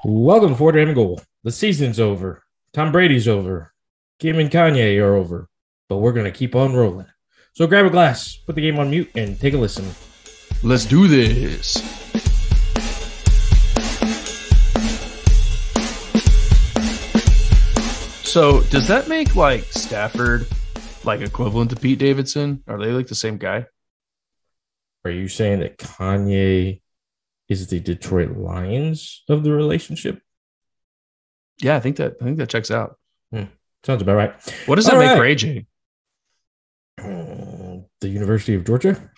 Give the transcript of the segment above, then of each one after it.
Welcome to Ford Ram and Goal. The season's over. Tom Brady's over. Kim and Kanye are over. But we're going to keep on rolling. So grab a glass, put the game on mute, and take a listen. Let's do this. So does that make like Stafford like equivalent to Pete Davidson? Are they like the same guy? Are you saying that Kanye is the Detroit Lions of the relationship? Yeah, I think that checks out. Sounds about right. What does that make for AJ? The University of Georgia.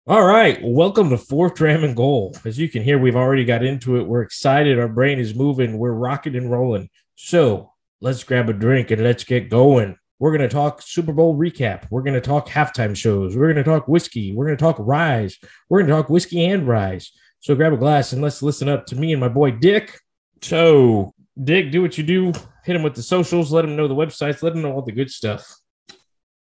All right. Welcome to Fourth Dram and Goal. As you can hear, we've already got into it. We're excited. Our brain is moving. We're rocking and rolling. So let's grab a drink and let's get going. We're going to talk Super Bowl recap. We're going to talk halftime shows. We're going to talk whiskey. We're going to talk ryes. We're going to talk whiskey and ryes. So grab a glass and let's listen up to me and my boy Dick. So Dick, do what you do. Hit him with the socials. Let him know the websites. Let him know all the good stuff.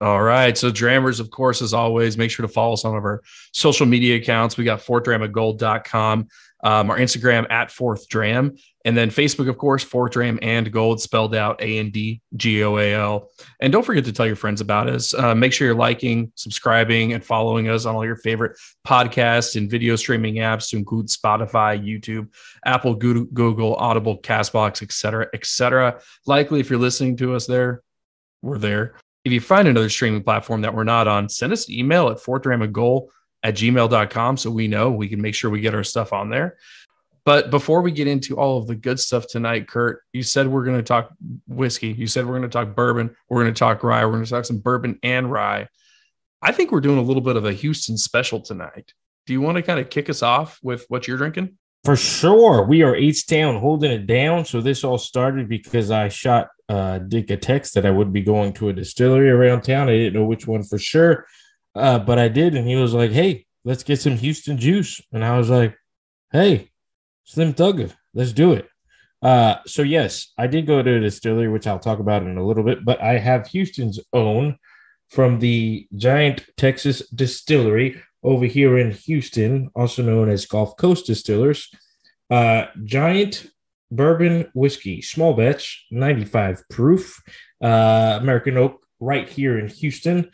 All right. So Drammers, of course, as always, make sure to follow some of our social media accounts. We got fourthdramagold.com, our Instagram at fourthdram, and then Facebook, of course, fourthdram and gold, spelled out ANDGOAL. And don't forget to tell your friends about us. Make sure you're liking, subscribing, and following us on all your favorite podcasts and video streaming apps to include Spotify, YouTube, Apple, Google, Audible, CastBox, et cetera. Likely, if you're listening to us there, we're there. If you find another streaming platform that we're not on, send us an email at fourthdramagole@gmail.com so we know we can make sure we get our stuff on there. But before we get into all of the good stuff tonight, Kurt, you said we're going to talk whiskey. You said we're going to talk bourbon. We're going to talk rye. We're going to talk some bourbon and rye. I think we're doing a little bit of a Houston special tonight. Do you want to kind of kick us off with what you're drinking? For sure. We are H-Town holding it down. So this all started because I shot Dick a text that I would be going to a distillery around town. I didn't know which one for sure, but I did. And he was like, hey, let's get some Houston juice. And I was like, hey, Slim Thugger, let's do it. So yes, I did go to a distillery, which I'll talk about in a little bit, but I have Houston's own from the Giant Texas Distillery over here in Houston, also known as Gulf Coast Distillers. Giant Bourbon Whiskey, small batch, 95 proof, American oak, right here in Houston.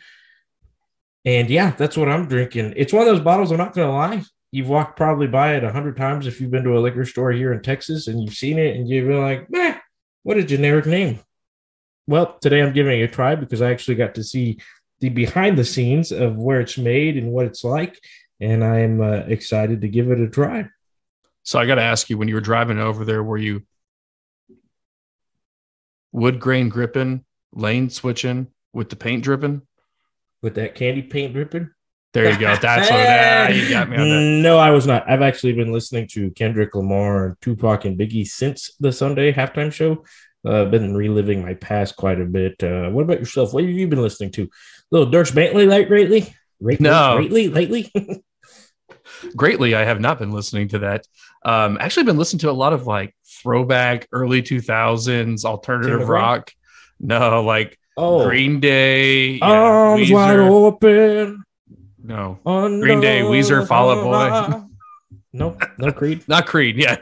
And yeah, that's what I'm drinking. It's one of those bottles, I'm not going to lie, you've walked probably by it 100 times if you've been to a liquor store here in Texas and you've seen it and you've been like, meh, what a generic name. Well, today I'm giving it a try because I actually got to see the behind the scenes of where it's made and what it's like. And I'm excited to give it a try. So I got to ask you, when you were driving over there, were you wood grain gripping, lane switching with the paint dripping? With that candy paint dripping? There you go. That's what you got me on that. No, I was not. I've actually been listening to Kendrick Lamar and Tupac and Biggie since the Sunday halftime show. Been reliving my past quite a bit. What about yourself? What have you been listening to? Little Dirk Bentley lately? Lately? Greatly, I have not been listening to that. Actually been listening to a lot of like throwback early 2000s alternative rock. No, like Green Day. Arms wide open. No. Green Day, Weezer, Fall Out Boy. No Creed. Not Creed, yeah.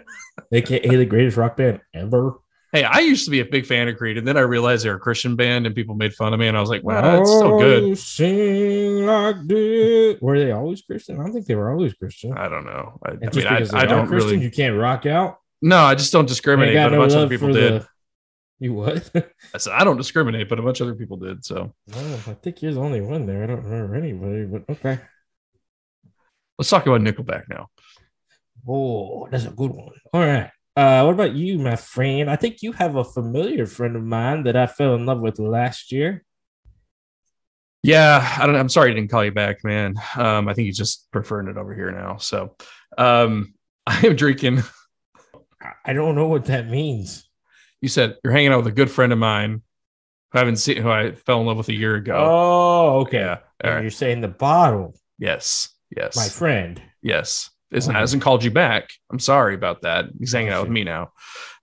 AKA the greatest rock band ever. Hey, I used to be a big fan of Creed, and then I realized they're a Christian band, and people made fun of me, and I was like, "Wow, it's still good." Sing like this. Were they always Christian? I don't think they were always Christian. I don't know. I don't Christian, really. You can't rock out. No, I just don't discriminate, but a bunch of other people did. You what? I said I don't discriminate, but a bunch of other people did. So, I think you're the only one there. I don't remember anybody, but okay. Let's talk about Nickelback now. Oh, that's a good one. All right. What about you, my friend? I think you have a familiar friend of mine that I fell in love with last year. Yeah, I don't know. I'm sorry I didn't call you back, man. I think he's just preferring it over here now. So I am drinking. I don't know what that means. You said you're hanging out with a good friend of mine who I fell in love with a year ago. Oh, okay. Yeah. Right. You're saying the bottle. Yes. My friend. Yes. Hasn't called you back. I'm sorry about that. He's hanging out with me now.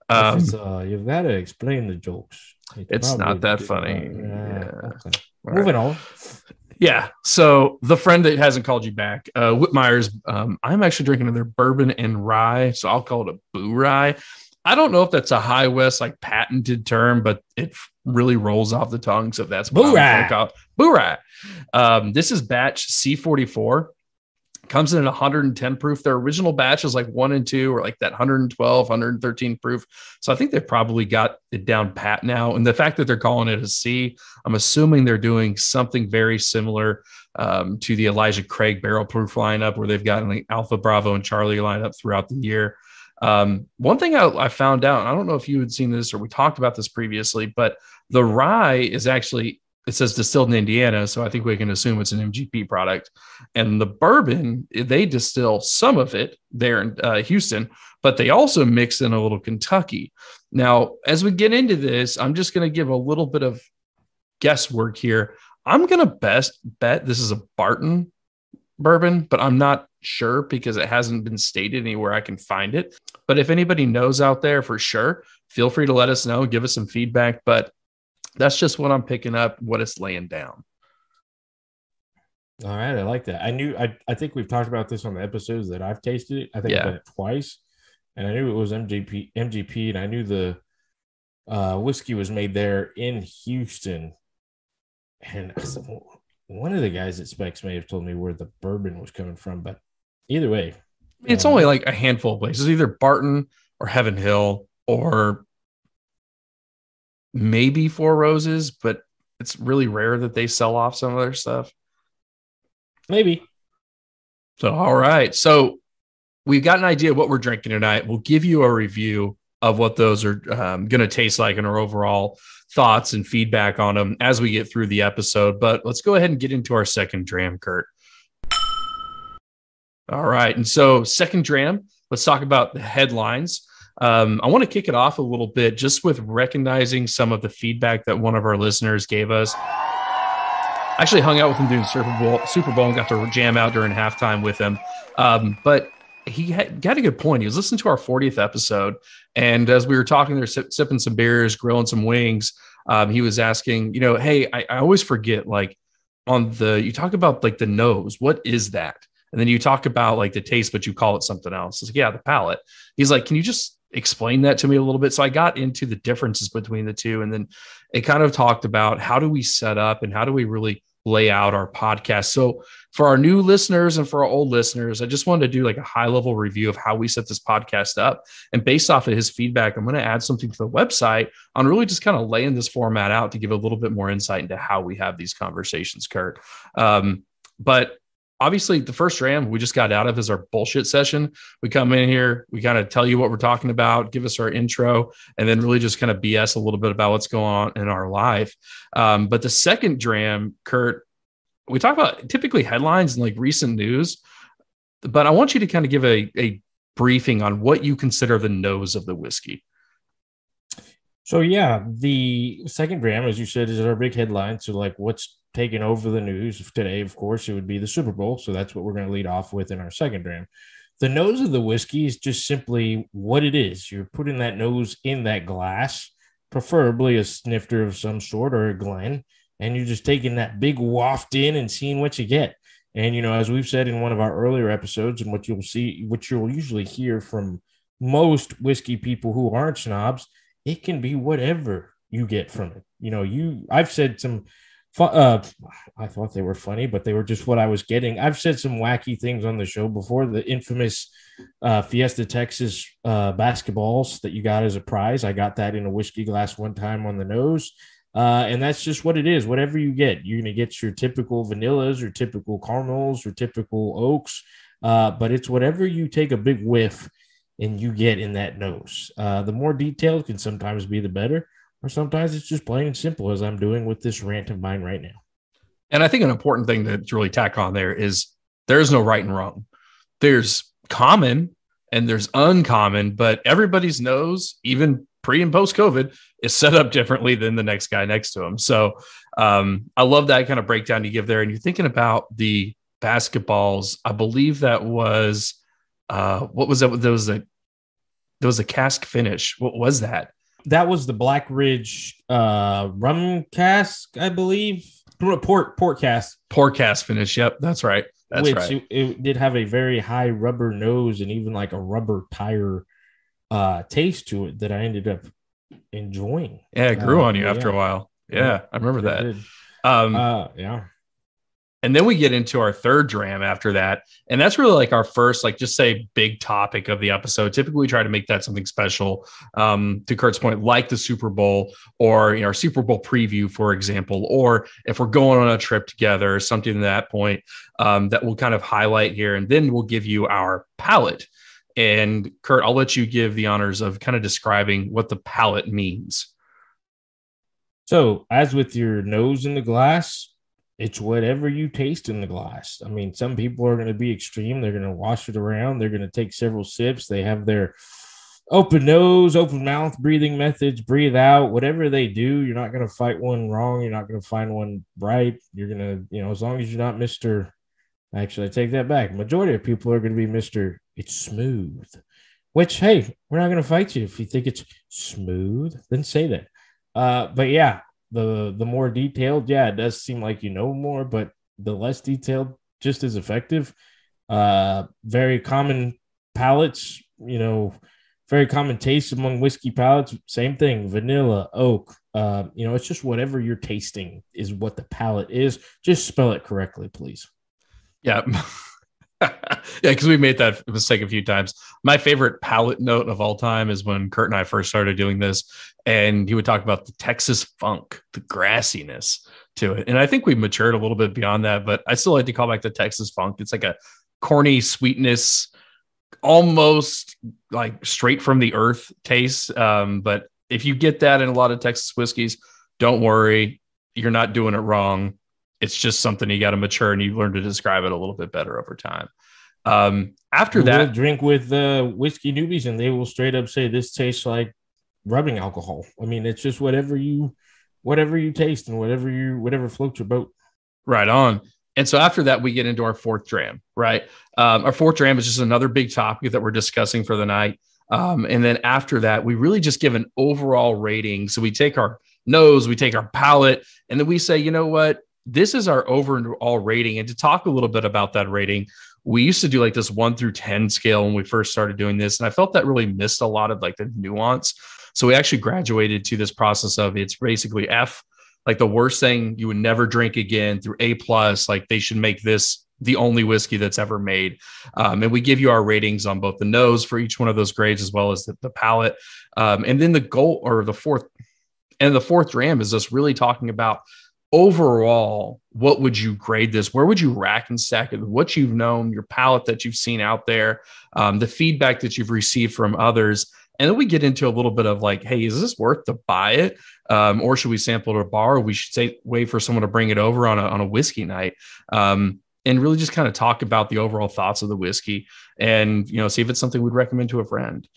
You've got to explain the jokes. It's not that funny. Okay. Moving on. Yeah. So the friend that hasn't called you back, Whitmeyer's, I'm actually drinking their bourbon and rye. So I'll call it a BouRye. I don't know if that's a High West like patented term, but it really rolls off the tongue. So that's what I'm going to call it. BouRye. This is batch C44. Comes in at 110 proof. Their original batch is like 1 and 2 or like that 112, 113 proof. So I think they've probably got it down pat now. And the fact that they're calling it a C, I'm assuming they're doing something very similar to the Elijah Craig barrel proof lineup, where they've gotten like Alpha, Bravo, and Charlie lineup throughout the year. One thing I found out, I don't know if you had seen this or we talked about this previously, but the rye is actually, it says distilled in Indiana, so I think we can assume it's an MGP product. And the bourbon, they distill some of it there in Houston, but they also mix in a little Kentucky. Now, as we get into this, I'm just going to give a little bit of guesswork here. I'm going to best bet this is a Barton bourbon, but I'm not sure because it hasn't been stated anywhere I can find it. But if anybody knows out there for sure, feel free to let us know, give us some feedback. But that's just what I'm picking up, what it's laying down. All right. I like that. I think we've talked about this on the episodes that I've tasted it. I think I've done it twice, and I knew it was MGP, and I knew the whiskey was made there in Houston. And one of the guys at Specs may have told me where the bourbon was coming from, but either way, it's only like a handful of places, either Barton or Heaven Hill or maybe Four Roses, but it's really rare that they sell off some of their stuff. Maybe. So, all right. So we've got an idea of what we're drinking tonight. We'll give you a review of what those are going to taste like and our overall thoughts and feedback on them as we get through the episode. But let's go ahead and get into our second dram, Kurt. All right. And so second dram, let's talk about the headlines. I want to kick it off a little bit just with recognizing some of the feedback that one of our listeners gave us. I actually hung out with him during Super Bowl and got to jam out during halftime with him. But he got a good point. He was listening to our 40th episode. And as we were talking there, sipping some beers, grilling some wings, he was asking, hey, I always forget, like you talk about like the nose. What is that? And then you talk about like the taste, but you call it something else. It's like, yeah, the palate. He's like, can you just explain that to me a little bit? So I got into the differences between the two. And then it kind of talked about how do we set up and how do we really lay out our podcast. So for our new listeners and for our old listeners, I just wanted to do like a high level review of how we set this podcast up. And based off of his feedback, I'm going to add something to the website on really just kind of laying this format out to give a little bit more insight into how we have these conversations, Kurt. But obviously, the first dram we just got out of is our bullshit session. We come in here, we kind of tell you what we're talking about, give us our intro, and then really just kind of BS a little bit about what's going on in our life. But the second dram, Kurt, we talk about typically headlines and like recent news, but I want you to kind of give a briefing on what you consider the nose of the whiskey. So, yeah, the second dram, as you said, is our big headline. So, like, what's taking over the news today? Of course, it would be the Super Bowl. So that's what we're going to lead off with in our second dram. The nose of the whiskey is just simply what it is. You're putting that nose in that glass, preferably a snifter of some sort or a Glen, and you're just taking that big waft in and seeing what you get. And, as we've said in one of our earlier episodes, and what you'll usually hear from most whiskey people who aren't snobs, it can be whatever you get from it. I've said some I thought they were funny, but they were just what I was getting. I've said some wacky things on the show before. The infamous Fiesta Texas basketballs that you got as a prize. I got that in a whiskey glass one time on the nose. And that's just what it is. Whatever you get, you're going to get your typical vanillas or typical caramels or typical oaks. But it's whatever you take a big whiff and you get in that nose. The more detailed can sometimes be the better. Or sometimes it's just plain and simple, as I'm doing with this rant of mine right now. And I think an important thing to really tack on there is there's no right and wrong. There's common and there's uncommon, but everybody's nose, even pre and post COVID, is set up differently than the next guy next to him. So I love that kind of breakdown you give there. And you're thinking about the basketballs. I believe that was what was that? There was a cask finish. What was that? That was the Black Ridge rum cask, I believe. port cast. Port cast finish. Yep, that's right. That's right. It did have a very high rubber nose and even like a rubber tire taste to it that I ended up enjoying. Yeah, it grew on you after a while. Yeah, I remember that. Did. Yeah. And then we get into our third dram after that. And that's really like our first, like just say big topic of the episode. Typically we try to make that something special, to Kurt's point, like the Super Bowl or, our Super Bowl preview, for example, or if we're going on a trip together or something to that point, that we'll kind of highlight here. And then we'll give you our palate. And Kurt, I'll let you give the honors of kind of describing what the palate means. So as with your nose in the glass, it's whatever you taste in the glass. I mean, some people are going to be extreme. They're going to wash it around. They're going to take several sips. They have their open nose, open mouth breathing methods, breathe out, whatever they do. You're not going to fight one wrong. You're not going to find one right. You're going to, as long as you're not Mr. Actually, I take that back. Majority of people are going to be Mr. It's smooth, which, hey, we're not going to fight you. If you think it's smooth, then say that. But yeah, the more detailed, it does seem like more, but the less detailed, just as effective. Very common palates, very common tastes among whiskey palates. Same thing, vanilla, oak. It's just whatever you're tasting is what the palate is. Just spell it correctly, please. Yeah. Yeah, because we made that mistake a few times. My favorite palate note of all time is when Kurt and I first started doing this, and he would talk about the Texas funk, the grassiness to it. And I think we matured a little bit beyond that, but I still like to call back the Texas funk. It's like a corny sweetness, almost like straight from the earth taste. But if you get that in a lot of Texas whiskeys, don't worry, you're not doing it wrong. It's just something you got to mature and you learn to describe it a little bit better over time. After that, we'll drink with whiskey newbies and they will straight up say this tastes like rubbing alcohol. I mean, it's just whatever you taste and whatever floats your boat. Right on. And so after that, we get into our fourth dram, right? Our fourth dram is just another big topic that we're discussing for the night. And then after that, we really just give an overall rating. So we take our nose, we take our palate, and then we say, you know what? This is our overall rating. And to talk a little bit about that rating, we used to do like this 1 through 10 scale when we first started doing this. And I felt that really missed a lot of like the nuance. So we actually graduated to this process of it's basically F, like the worst thing you would never drink again, through A+, like they should make this the only whiskey that's ever made. And we give you our ratings on both the nose for each one of those grades, as well as the palate. And then the fourth dram is just really talking about overall, what would you grade this? Where would you rack and stack it? What you've known, your palate that you've seen out there, the feedback that you've received from others. And then we get into a little bit of like, hey, is this worth to buy it? Or should we sample at a bar? Or we should wait for someone to bring it over on a whiskey night. And really just kind of talk about the overall thoughts of the whiskey and, see if it's something we'd recommend to a friend.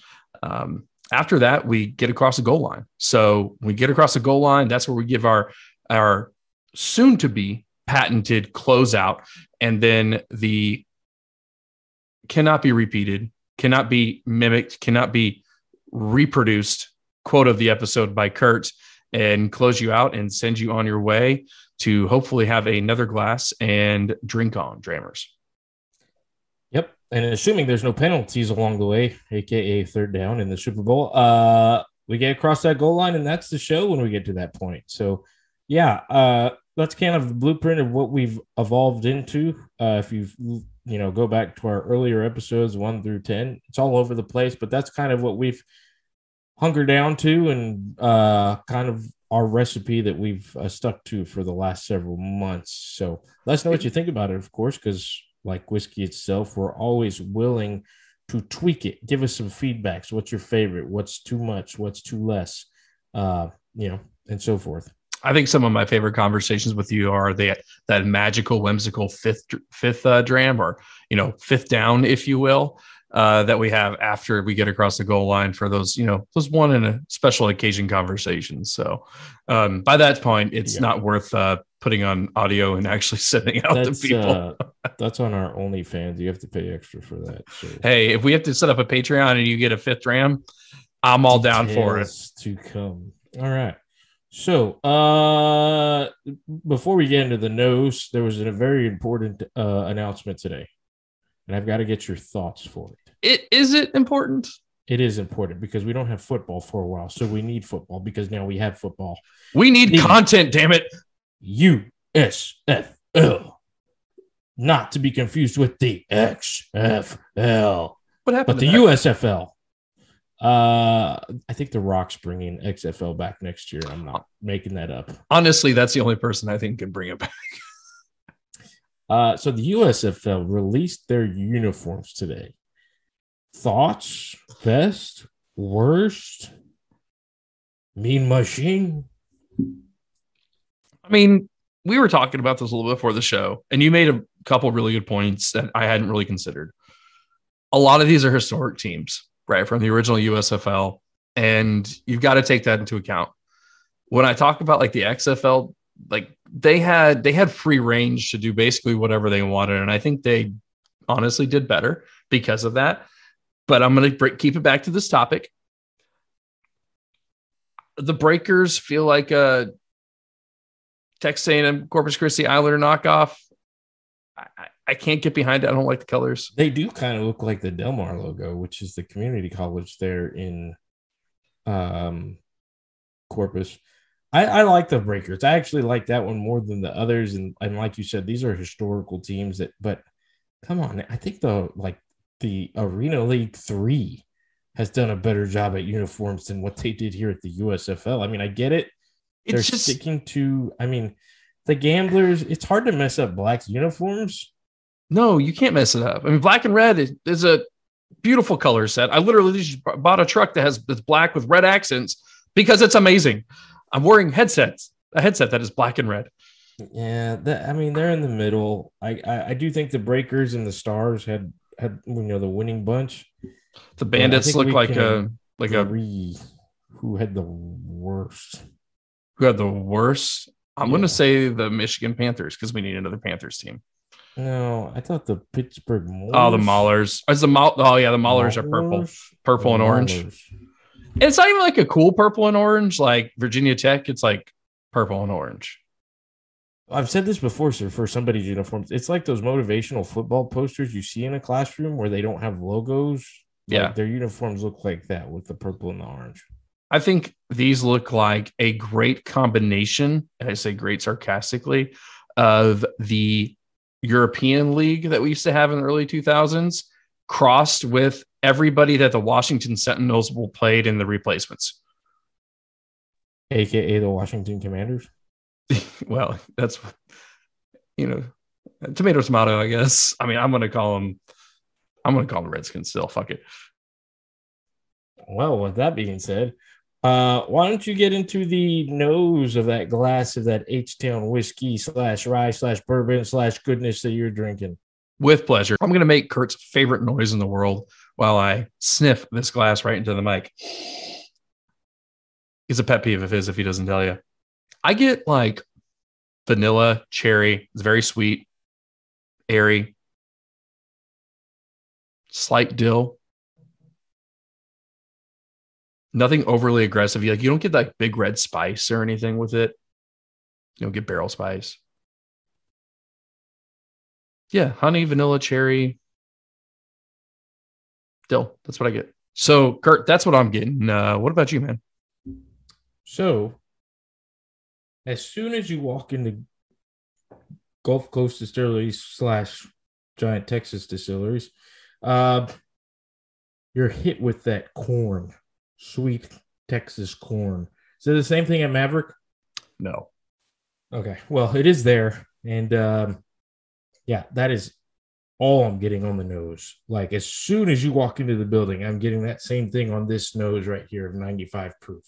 After that, we get across the goal line. So when we get across the goal line, that's where we give our soon to be patented closeout. And then the cannot be repeated, cannot be mimicked, cannot be reproduced quote of the episode by Kurt, and close you out and send you on your way to hopefully have another glass and drink on, Drammers. Yep. And assuming there's no penalties along the way, aka third down in the Super Bowl, we get across that goal line, and that's the show when we get to that point. So yeah, that's kind of the blueprint of what we've evolved into. If you've go back to our earlier episodes 1 through 10, it's all over the place, but that's kind of what we've hunkered down to, and kind of our recipe that we've stuck to for the last several months. So let us know what you think about it, of course, because like whiskey itself, we're always willing to tweak it. Give us some feedback. So what's your favorite? What's too much? What's too less? And so forth. I think some of my favorite conversations with you are that magical, whimsical fifth dram, or fifth down, if you will, that we have after we get across the goal line for those one in a special occasion conversations. So by that point, it's not worth putting on audio and actually sending out to people. That's on our OnlyFans. You have to pay extra for that. So. Hey, if we have to set up a Patreon and you get a fifth dram, I'm all down for it. To come. All right. So, before we get into the nose, there was a very important announcement today, and I've got to get your thoughts for it. Is it important? It is important because we don't have football for a while, so we need football because now we have football. We need The content, damn it. USFL, not to be confused with the XFL, What happened but the to that? USFL. I think The Rock's bringing XFL back next year. I'm not making that up. Honestly, that's the only person I think can bring it back. So the USFL released their uniforms today. Thoughts? Best? Worst? Mean Machine? I mean, we were talking about this a little bit before the show, and you made a couple really good points that I hadn't really considered. A lot of these are historic teams, right, from the original USFL, and you've got to take that into account. When I talk about like the XFL, like they had free range to do basically whatever they wanted, and I think they honestly did better because of that. But I'm going to keep it back to this topic. The Breakers feel like a Texas A&M Corpus Christi Islander knockoff. I can't get behind it. I don't like the colors. They do kind of look like the Del Mar logo, which is the community college there in Corpus. I like the Breakers. I actually like that one more than the others. And like you said, these are historical teams but come on, I think the Arena League 3 has done a better job at uniforms than what they did here at the USFL. I mean, I get it. They're sticking to, the Gamblers, it's hard to mess up Black's uniforms. No, you can't mess it up. I mean, black and red is a beautiful color set. I literally just bought a truck that's black with red accents because it's amazing. I'm wearing a headset that is black and red. Yeah, they're in the middle. I do think the Breakers and the Stars had the winning bunch. The Bandits look like a who had the worst. Who had the worst? I'm going to say the Michigan Panthers because we need another Panthers team. No, I thought the Pittsburgh Maulers. Oh, the Maulers. The Maulers are purple and orange. And it's not even like a cool purple and orange like Virginia Tech. It's like purple and orange. I've said this before, sir, for somebody's uniforms. It's like those motivational football posters you see in a classroom where they don't have logos. Yeah. Like their uniforms look like that with the purple and the orange. I think these look like a great combination, and I say great sarcastically, of the European League that we used to have in the early 2000s crossed with everybody that the Washington Sentinels will played in the replacements. AKA the Washington Commanders? Well, that's, tomato, I guess. I mean, I'm going to call them Redskins still. Fuck it. Well, with that being said, why don't you get into the nose of that glass of that H-Town whiskey /rye/bourbon/goodness that you're drinking? With pleasure. I'm going to make Kurt's favorite noise in the world while I sniff this glass right into the mic. It's a pet peeve of his if he doesn't tell you. I get like vanilla, cherry. It's very sweet, airy, slight dill. Nothing overly aggressive. You don't get like big red spice or anything with it. You don't get barrel spice. Yeah, honey, vanilla, cherry, dill. That's what I get. So, Kurt, that's what I'm getting. What about you, man? So, as soon as you walk into Gulf Coast Distilleries / Giant Texas Distilleries, you're hit with that corn. Sweet Texas corn. Is it the same thing at Maverick? No. Okay. Well, it is there. And that is all I'm getting on the nose. Like as soon as you walk into the building, I'm getting that same thing on this nose right here of 95 proof.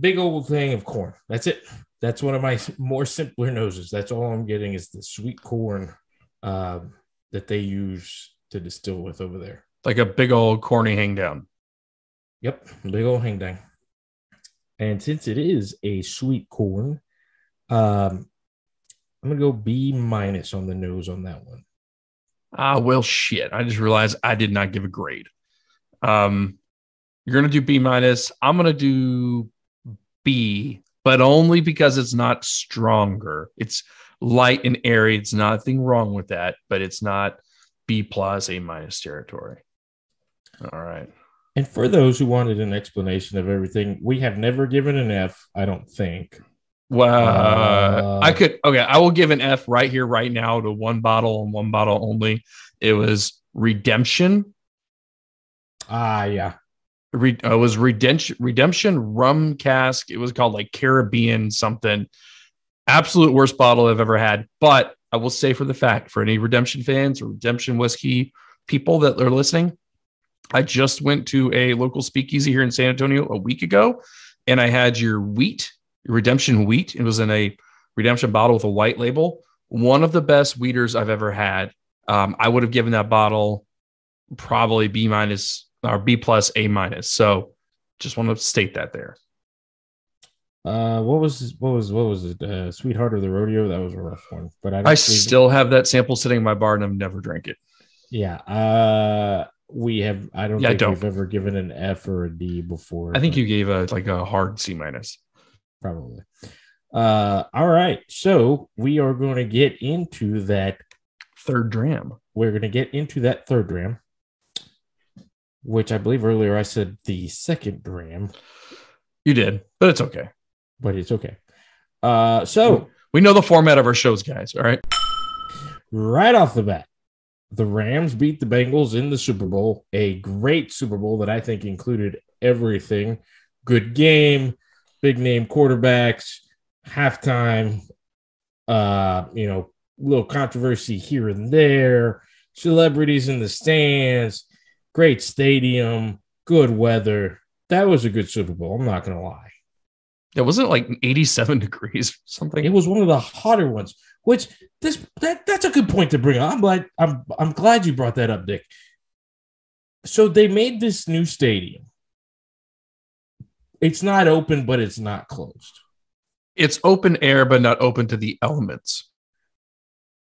Big old thing of corn. That's it. That's one of my more simpler noses. That's all I'm getting is the sweet corn that they use to distill with over there. Like a big old corny hang down. Yep, big old hang down. And since it is a sweet corn, I'm going to go B- on the nose on that one. Well, shit. I just realized I did not give a grade. You're going to do B-. I'm going to do B, but only because it's not stronger. It's light and airy. It's nothing wrong with that, but it's not B plus, A minus territory. All right. And for those who wanted an explanation of everything, we have never given an F, I don't think. Well, I will give an F right here, right now to one bottle and one bottle only. It was Redemption. Yeah. It was Redemption rum cask. It was called like Caribbean something. Absolute worst bottle I've ever had. But I will say for the fact, for any Redemption fans or Redemption whiskey people that are listening, I just went to a local speakeasy here in San Antonio a week ago, and I had your Redemption wheat. It was in a Redemption bottle with a white label. One of the best wheaters I've ever had. I would have given that bottle probably B minus or B plus, A minus. So just want to state that there. What was it? Sweetheart of the Rodeo? That was a rough one, but I still have that sample sitting in my bar and I've never drank it. Yeah. We have. I don't think we've ever given an F or a D before. I think you gave a hard C minus. Probably. All right. So we are going to get into that third dram. We're going to get into that third dram, which I believe earlier I said the second dram. You did, but it's okay. So we know the format of our shows, guys. All right. Right off the bat, the Rams beat the Bengals in the Super Bowl, a great Super Bowl that I think included everything. Good game, big name quarterbacks, halftime, little controversy here and there, celebrities in the stands, great stadium, good weather. That was a good Super Bowl. I'm not going to lie. It wasn't like 87 degrees or something. It was one of the hotter ones, which that's a good point to bring up. I'm glad you brought that up, Dick. So they made this new stadium. It's not open, but it's not closed. It's open air, but not open to the elements.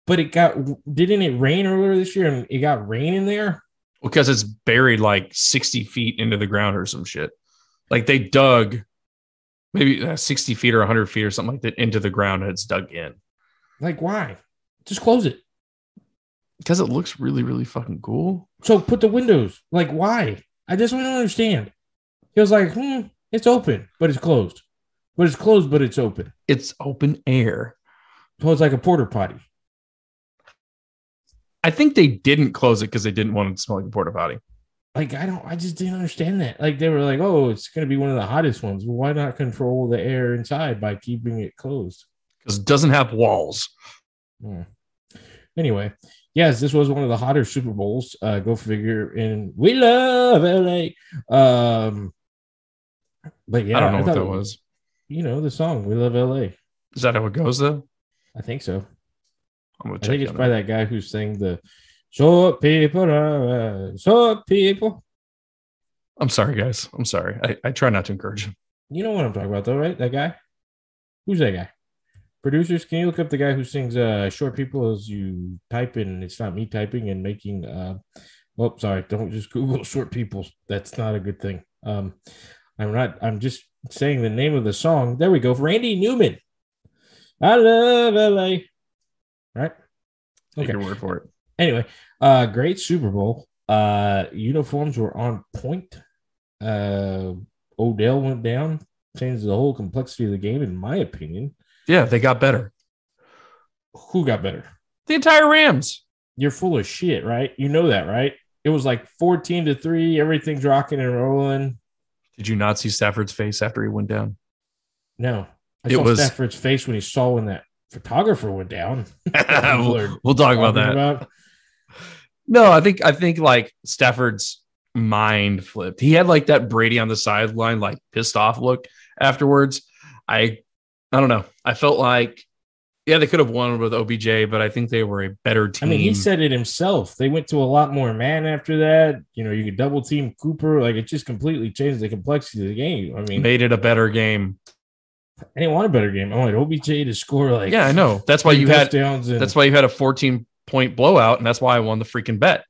But didn't it rain earlier this year and it got rain in there? Because it's buried like 60 feet into the ground or some shit. Like they dug maybe 60 feet or 100 feet or something like that into the ground and it's dug in. Like, why? Just close it. Because it looks really, really fucking cool. So put the windows. Like, why? I just don't understand. He was like, it's open, but it's closed. But it's closed, but it's open. It's open air. So it's like a porta potty. I think they didn't close it because they didn't want it to smell like a porta potty. Like, I just didn't understand that. Like, they were like, oh, it's going to be one of the hottest ones. Well, why not control the air inside by keeping it closed? Because it doesn't have walls. Anyway, yes, this was one of the hotter Super Bowls. Go figure. And we love LA. But yeah, I don't know what that was. The song "We Love LA." Is that how it goes, though? I think so. I'm gonna check. I think it's by that guy who sang the "Short People, Short People." I'm sorry, guys. I'm sorry. I try not to encourage him. You know what I'm talking about, though, right? That guy. Who's that guy? Producers, can you look up the guy who sings "Short People" as you type in? It's not me typing and making. Sorry. Don't just Google "Short People." That's not a good thing. I'm just saying the name of the song. There we go. Randy Newman. I love LA. Right? Take your word for it. Anyway, great Super Bowl. Uniforms were on point. Odell went down, changed the whole complexity of the game, in my opinion. Yeah, they got better. Who got better? The entire Rams. You're full of shit, right? You know that, right? It was like 14-3. Everything's rocking and rolling. Did you not see Stafford's face after he went down? No. I saw Stafford's face when he saw when that photographer went down. we'll talk about that. No, I think like Stafford's mind flipped. He had like that Brady on the sideline, like pissed off look afterwards. I don't know. I felt like, yeah, they could have won with OBJ, but I think they were a better team. I mean, he said it himself. They went to a lot more man after that. You could double team Cooper. Like, it just completely changed the complexity of the game. I mean, made it a better game. I didn't want a better game. I wanted OBJ to score like. Yeah, I know. That's why you had. That's why you had a 14-point blowout, and that's why I won the freaking bet.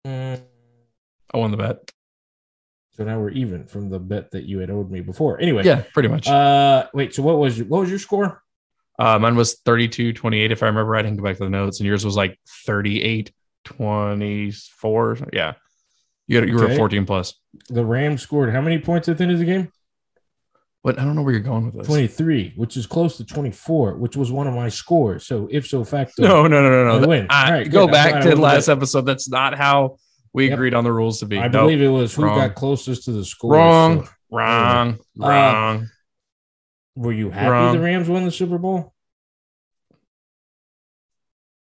I won the bet. So now we're even from the bet that you had owed me before. Anyway. Yeah, pretty much. Wait, so what was your score? Mine was 32-28, if I remember right. I can go back to the notes. And yours was like 38-24. Yeah. You were 14 plus. The Rams scored how many points at the end of the game? But I don't know where you're going with this. 23, which is close to 24, which was one of my scores. So if so facto, no. Win. All right, go back to the last episode. That's not how we agreed on the rules to be. I believe it was who got closest to the score. Wrong. Were you happy the Rams won the Super Bowl?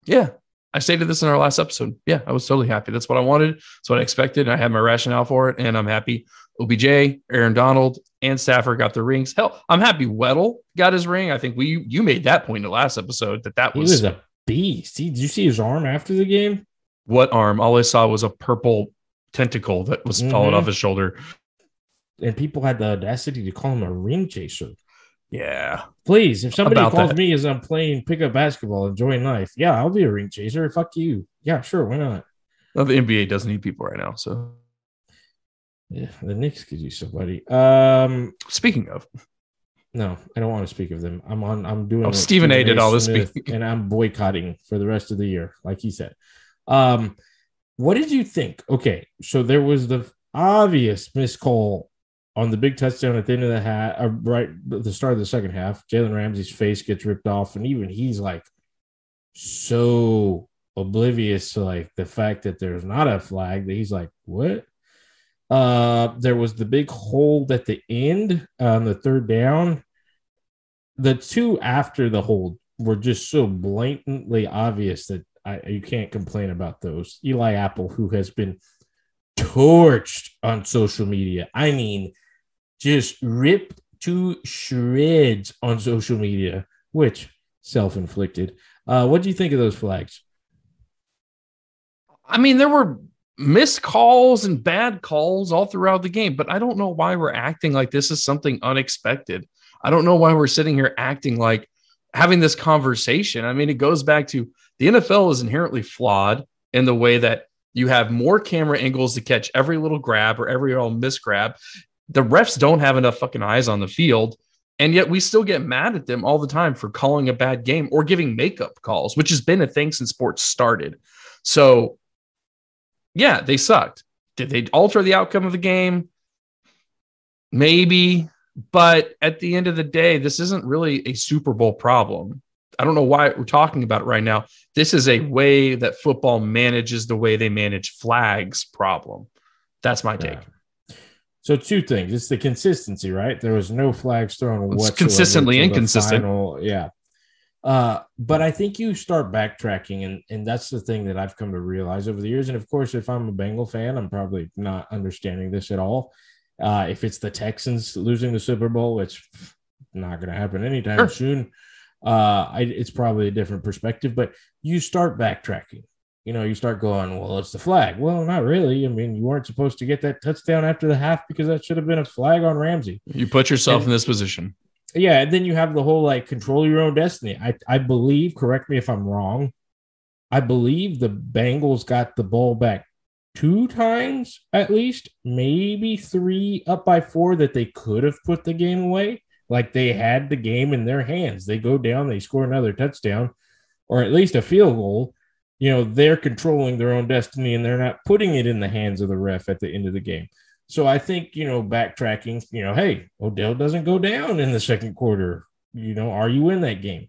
Yeah. I stated this in our last episode. Yeah, I was totally happy. That's what I wanted. That's what I expected. I had my rationale for it, and I'm happy. OBJ, Aaron Donald, and Stafford got their rings. Hell, I'm happy Weddle got his ring. I think you made that point in the last episode that was... He was a beast. Did you see his arm after the game? What arm? All I saw was a purple tentacle that was falling off his shoulder. And people had the audacity to call him a ring chaser. Yeah. Please, if somebody calls me as I'm playing pickup basketball, enjoying life, yeah, I'll be a ring chaser. Fuck you. Yeah, sure. Why not? Well, the NBA doesn't need people right now. So, yeah, the Knicks could use somebody. Speaking of, no, I don't want to speak of them. I'm doing. Stephen A. did all this speaking, and I'm boycotting for the rest of the year, like he said. What did you think? Okay, so there was the obvious missed call on the big touchdown at the end of the half, right at the start of the second half. Jalen Ramsey's face gets ripped off, and even he's like so oblivious to like the fact that there's not a flag that he's like, what? There was the big hold at the end on the third down. The two after the hold were just so blatantly obvious that you can't complain about those. Eli Apple, who has been torched on social media. I mean, just ripped to shreds on social media, which self-inflicted. What do you think of those flags? I mean, there were missed calls and bad calls all throughout the game, but I don't know why we're acting like this is something unexpected. I don't know why we're sitting here acting like having this conversation. I mean, it goes back to the NFL is inherently flawed in the way that you have more camera angles to catch every little grab or every little misgrab. The refs don't have enough fucking eyes on the field, and yet we still get mad at them all the time for calling a bad game or giving makeup calls, which has been a thing since sports started. So, yeah, they sucked. Did they alter the outcome of the game? Maybe, but at the end of the day, this isn't really a Super Bowl problem. I don't know why we're talking about it right now. This is a way that football manages the way they manage flags problem. That's my take. So two things. It's the consistency, right? There was no flags thrown whatsoever. It's consistently inconsistent. Yeah. But I think you start backtracking, and that's the thing that I've come to realize over the years. And of course, if I'm a Bengal fan, I'm probably not understanding this at all. If it's the Texans losing the Super Bowl, it's not going to happen anytime soon. It's probably a different perspective, but you start backtracking. You know, you start going, well, it's the flag. Well, not really. I mean, you weren't supposed to get that touchdown after the half because that should have been a flag on Ramsey. You put yourself in this position. Yeah, and then you have the whole, like, control your own destiny. I believe, correct me if I'm wrong, I believe the Bengals got the ball back 2 times at least, maybe 3 up by 4 that they could have put the game away. Like, they had the game in their hands. They go down, they score another touchdown, or at least a field goal. You know, they're controlling their own destiny and they're not putting it in the hands of the ref at the end of the game. So I think, you know, backtracking, you know, hey, Odell doesn't go down in the second quarter. You know, are you in that game?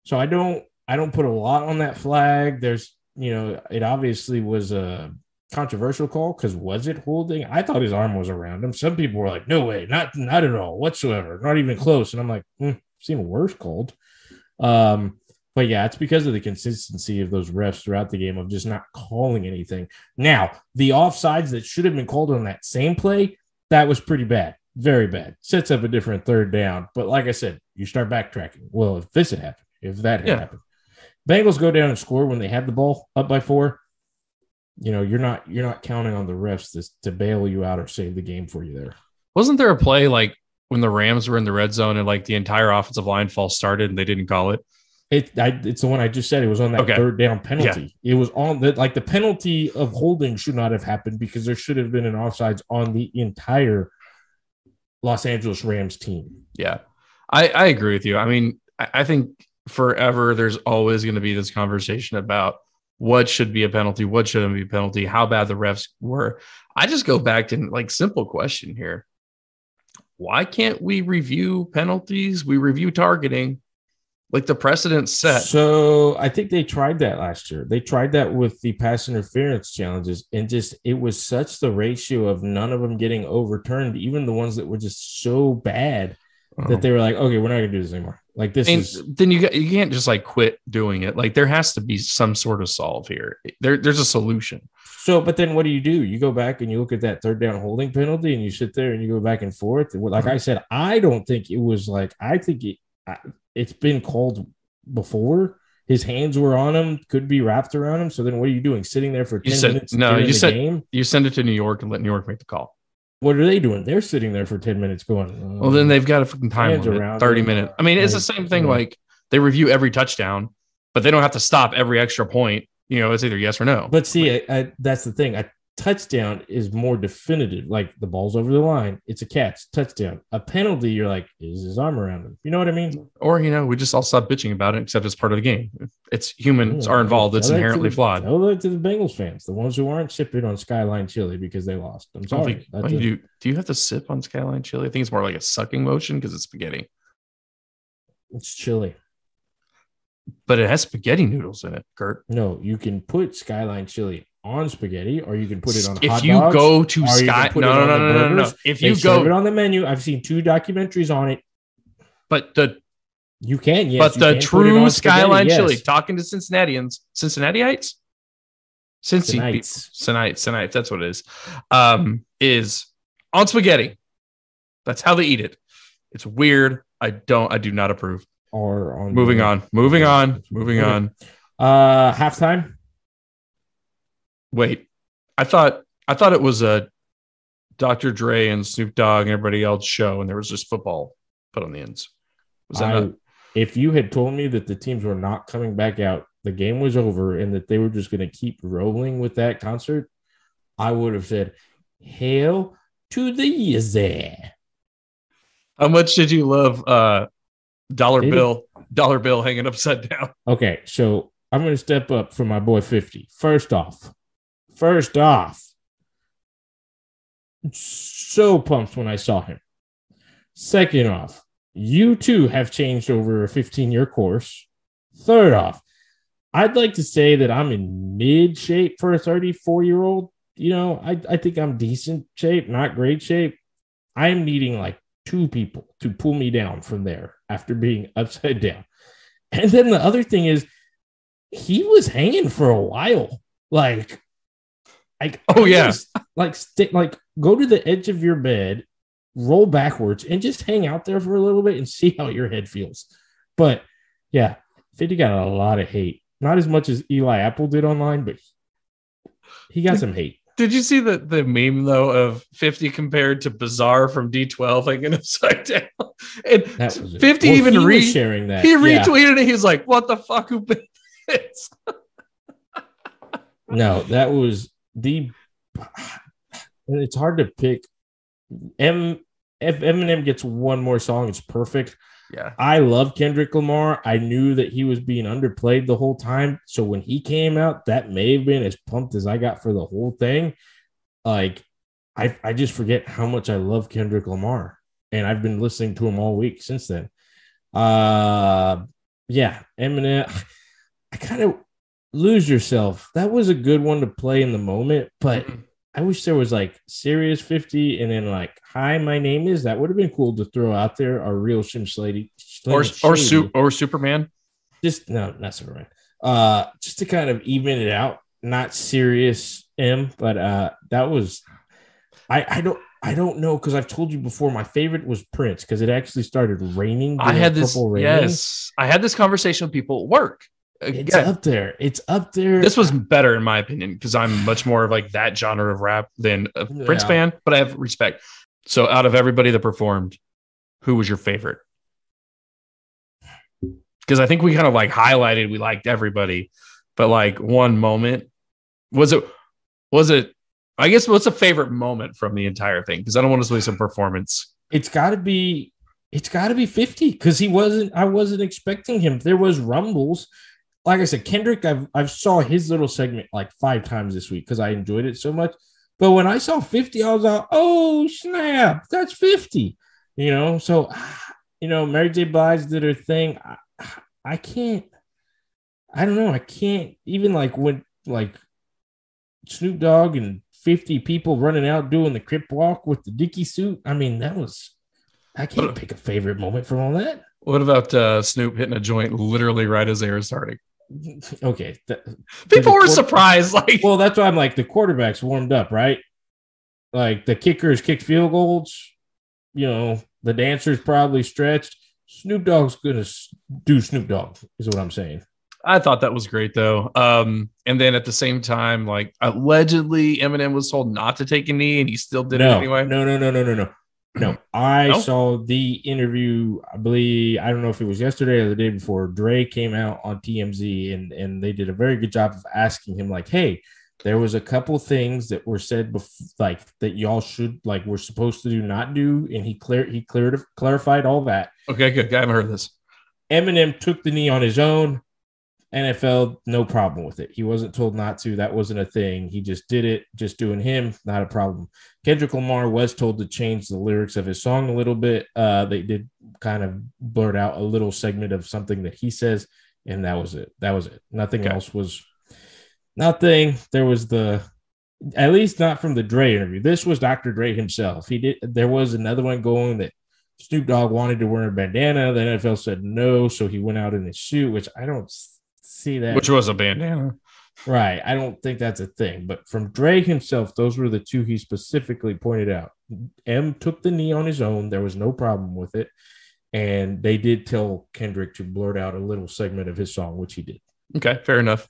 So I don't put a lot on that flag. There's, you know, it obviously was a controversial call because was it holding? I thought his arm was around him. Some people were like, no way, not at all whatsoever, not even close. And I'm like, seen worse called. But yeah, it's because of the consistency of those refs throughout the game of just not calling anything. Now, the offsides that should have been called on that same play, that was pretty bad. Very bad. Sets up a different third down. But like I said, you start backtracking. Well, if this had happened, if that had happened. Bengals go down and score when they had the ball up by 4. You know, you're not counting on the refs to bail you out or save the game for you there. Wasn't there a play like when the Rams were in the red zone and like the entire offensive line false started and they didn't call it? It's the one I just said. It was on that third down penalty. Yeah. It was on the penalty of holding should not have happened because there should have been an offsides on the entire Los Angeles Rams team. Yeah, I agree with you. I mean, I think forever there's always going to be this conversation about what should be a penalty, what shouldn't be a penalty, how bad the refs were. I just go back to like simple question here. Why can't we review penalties? We review targeting. Like the precedent set. So I think they tried that last year. They tried that with the pass interference challenges, and just it was such the ratio of none of them getting overturned, even the ones that were just so bad that they were like, okay, we're not gonna do this anymore. Like this is then you can't just like quit doing it. Like there has to be some sort of solve here. There's a solution. So, but then what do? You go back and you look at that third down holding penalty, and you sit there and you go back and forth. Like I said, I don't think it was like I think it's been called before. His hands were on him, could be wrapped around him. So then what are you doing? Sitting there for 10 minutes? No, you said you send it to New York and let New York make the call. What are they doing? They're sitting there for 10 minutes going. Well, then they've got a fucking time limit, 30 minutes. I mean, it's the same thing. Like they review every touchdown, but they don't have to stop every extra point. You know, it's either yes or no. But see, that's the thing. A touchdown is more definitive. Like the ball's over the line, it's a catch, touchdown. A penalty, you're like, is his arm around him? You know what I mean? Or we just all stop bitching about it, except it's part of the game. It's humans are involved. It's inherently flawed. Tell that to the Bengals fans, the ones who aren't sipping on Skyline chili because they lost. I'm sorry. Do you have to sip on Skyline chili? I think it's more like a sucking motion because it's spaghetti. It's chili. But it has spaghetti noodles in it, Kurt. No, you can put Skyline chili on spaghetti, or you can put it on hot dogs. If you go to Sky, no. If you go it on the menu, I've seen 2 documentaries on it. But you can, yes. But the true Skyline chili, talking to Cincinnatians, Cincinnatiites, Cincinnatites, that's what it is on spaghetti. That's how they eat it. It's weird. I do not approve. Or on moving on. Halftime. Wait, I thought it was a Dr. Dre and Snoop Dogg and everybody else show, and there was just football put on the ends. Was that not? If you had told me that the teams were not coming back out, the game was over, and that they were just going to keep rolling with that concert, I would have said, "Hail to the Yazzie." How much did you love dollar bill hanging upside down? Okay, so I'm going to step up for my boy 50. First off, so pumped when I saw him. Second off, you too have changed over a 15-year course. Third off, I'd like to say that I'm in mid shape for a 34-year-old. You know, I think I'm decent shape, not great shape. I'm needing like 2 people to pull me down from there after being upside down. And then the other thing is, he was hanging for a while. Like go to the edge of your bed, roll backwards, and just hang out there for a little bit and see how your head feels. But yeah, 50 got a lot of hate. Not as much as Eli Apple did online, but he got some hate. Did you see the meme though of 50 compared to Bizarre from D12 hanging upside down? And 50 was sharing that. He retweeted it. He was like, "What the fuck? Who made this?" No, that was the. And it's hard to pick. If Eminem gets one more song, it's perfect. Yeah, I love Kendrick Lamar. I knew that he was being underplayed the whole time. So when he came out, that may have been as pumped as I got for the whole thing. Like, I just forget how much I love Kendrick Lamar. And I've been listening to him all week since then. Yeah, Eminem. I kind of Lose Yourself. That was a good one to play in the moment, but I wish there was like Serious 50 and then like Hi, My Name Is. That would have been cool to throw out there. Our real Slim Shady. Or Superman. Not Superman. Just to kind of even it out. Not Serious M, but that was I don't know, because I've told you before my favorite was Prince, because it actually started raining. I had this conversation with people at work. It's up there. This was better in my opinion, because I'm much more of like that genre of rap than a Prince fan, but I have respect. So out of everybody that performed, who was your favorite? because I think we kind of like highlighted we liked everybody, but like one moment was it? I guess what's a favorite moment from the entire thing? Because I don't want to waste a performance. It's got to be 50 because I wasn't expecting him. There was rumbles. Like I said, Kendrick, I've saw his little segment like 5 times this week because I enjoyed it so much. But when I saw 50, I was like, oh snap, that's 50. So Mary J. Blige did her thing. I can't. I don't know. I can't even like when like Snoop Dogg and 50 people running out doing the Crip walk with the Dickie suit. I mean, I can't pick a favorite moment from all that. What about Snoop hitting a joint literally right as they were starting? Okay. People were surprised. Like, well, that's why I'm like, the quarterback's warmed up, right? Like the kickers kicked field goals. The dancers probably stretched. Snoop Dogg's going to do Snoop Dogg is what I'm saying. I thought that was great though. And then at the same time, like allegedly Eminem was told not to take a knee and he still did it anyway. No, I saw the interview. I believe, I don't know if it was yesterday or the day before, Dre came out on TMZ and they did a very good job of asking him like, hey, there was a couple things that were said like that y'all should like we're supposed to do not do, and he clarified all that. Okay, good. I haven't heard this. Eminem took the knee on his own. NFL, no problem with it. He wasn't told not to. That wasn't a thing. He just did it, just doing him, not a problem. Kendrick Lamar was told to change the lyrics of his song a little bit. They did kind of blurt out a little segment of something that he says, and that was it. Nothing else was nothing. There was at least not from the Dre interview. This was Dr. Dre himself. There was another one going that Snoop Dogg wanted to wear a bandana. The NFL said no, so he went out in his suit, which I don't see that. Which was a bandana. Right. I don't think that's a thing. But from Dre himself, those were the two he specifically pointed out. M took the knee on his own. There was no problem with it. And they did tell Kendrick to blurt out a little segment of his song, which he did. Okay, fair enough.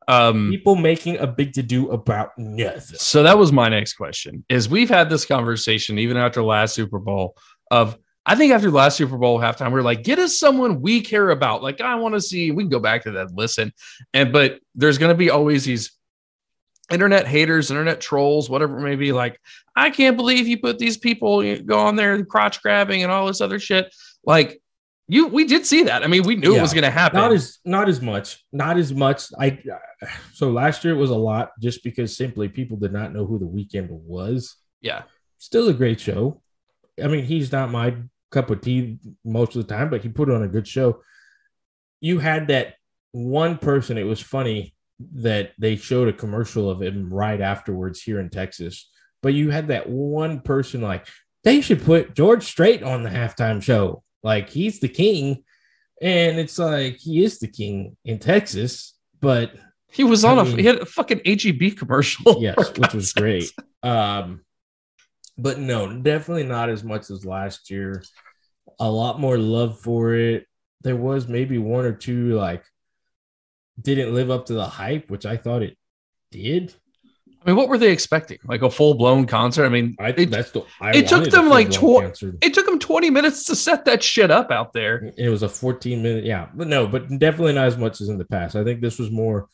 People making a big to-do about nothing. So that was my next question, is we've had this conversation even after last Super Bowl of, I think after last Super Bowl halftime, we are like, get us someone we care about. Like, I want to see, we can go back to that, listen. But there's going to be always these internet haters, internet trolls, whatever it may be. Like, I can't believe you put these people, go on there, crotch grabbing and all this other shit. Like, we did see that. I mean, we knew it was going to happen. Not as much. So last year it was a lot just because simply people did not know who The Weeknd was. Yeah. Still a great show. I mean, he's not my cup of tea most of the time, but he put on a good show. You had that one person. It was funny that they showed a commercial of him right afterwards here in Texas, but you had that one person like, they should put George Strait on the halftime show. Like, he's the king. And it's like, he is the king in Texas, but he was he had a fucking HEB commercial. Yes, which was great. But no, definitely not as much as last year. A lot more love for it. There was maybe one or two like didn't live up to the hype, which I thought it did. I mean, what were they expecting? Like a full-blown concert? I mean, it took them like it took them 20 minutes to set that shit up out there. It was a 14-minute, yeah. But definitely not as much as in the past. I think this was more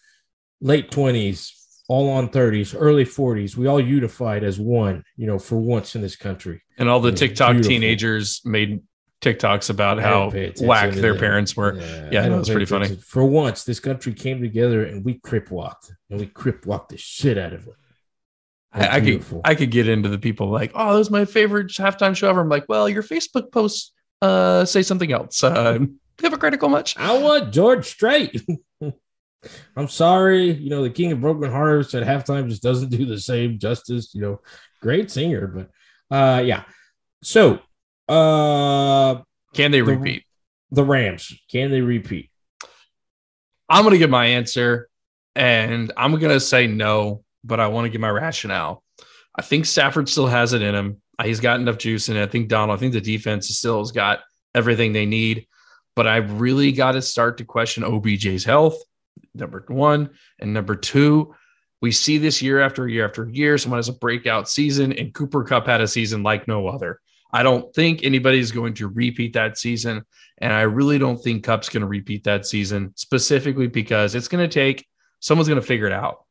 late 20s, all on 30s, early 40s. We all unified as one, for once in this country. And all the TikTok teenagers made TikToks about how whack their parents were. Yeah, that was pretty funny. For once, this country came together and we crip walked the shit out of it. I could get into the people like, oh, that was my favorite halftime show ever. I'm like, well, your Facebook posts say something else. Hypocritical much. I want George Strait. I'm sorry, the King of Broken Hearts at halftime just doesn't do the same justice. Great singer, but yeah. So, can they repeat? The Rams, can they repeat? I'm gonna give my answer, and I'm gonna say no, but I want to give my rationale. I think Stafford still has it in him. He's got enough juice in it. I think the defense still has got everything they need, but I really got to start to question OBJ's health. Number one. And number two, we see this year after year after year, someone has a breakout season, and Cooper Kupp had a season like no other. I don't think anybody's going to repeat that season. And I really don't think Cup's going to repeat that season, specifically because it's going to take someone's going to figure it out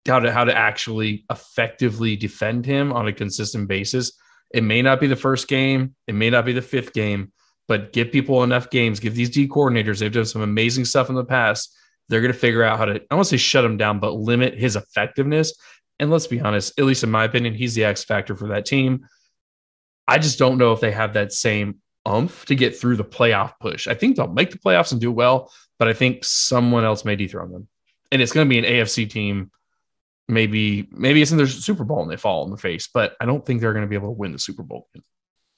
how to actually effectively defend him on a consistent basis. It may not be the first game, it may not be the fifth game, but give people enough games, give these D coordinators, they've done some amazing stuff in the past. They're going to figure out how to, I don't want to say shut him down, but limit his effectiveness. And let's be honest, at least in my opinion, he's the X factor for that team. I just don't know if they have that same oomph to get through the playoff push. I think they'll make the playoffs and do well, but I think someone else may dethrone them. And it's going to be an AFC team. Maybe it's in their Super Bowl and they fall in the face, but I don't think they're going to be able to win the Super Bowl.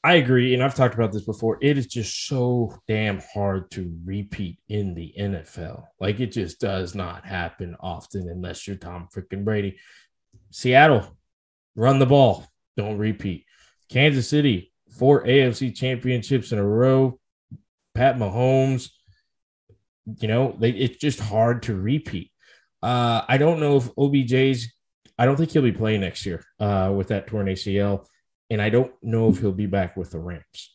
I agree. And I've talked about this before. It is just so damn hard to repeat in the NFL. Like, it just does not happen often unless you're Tom freaking Brady. Seattle, run the ball. Don't repeat. Kansas City, 4 AFC championships in a row. Pat Mahomes, it's just hard to repeat. I don't know if I don't think he'll be playing next year with that torn ACL. And I don't know if he'll be back with the Rams.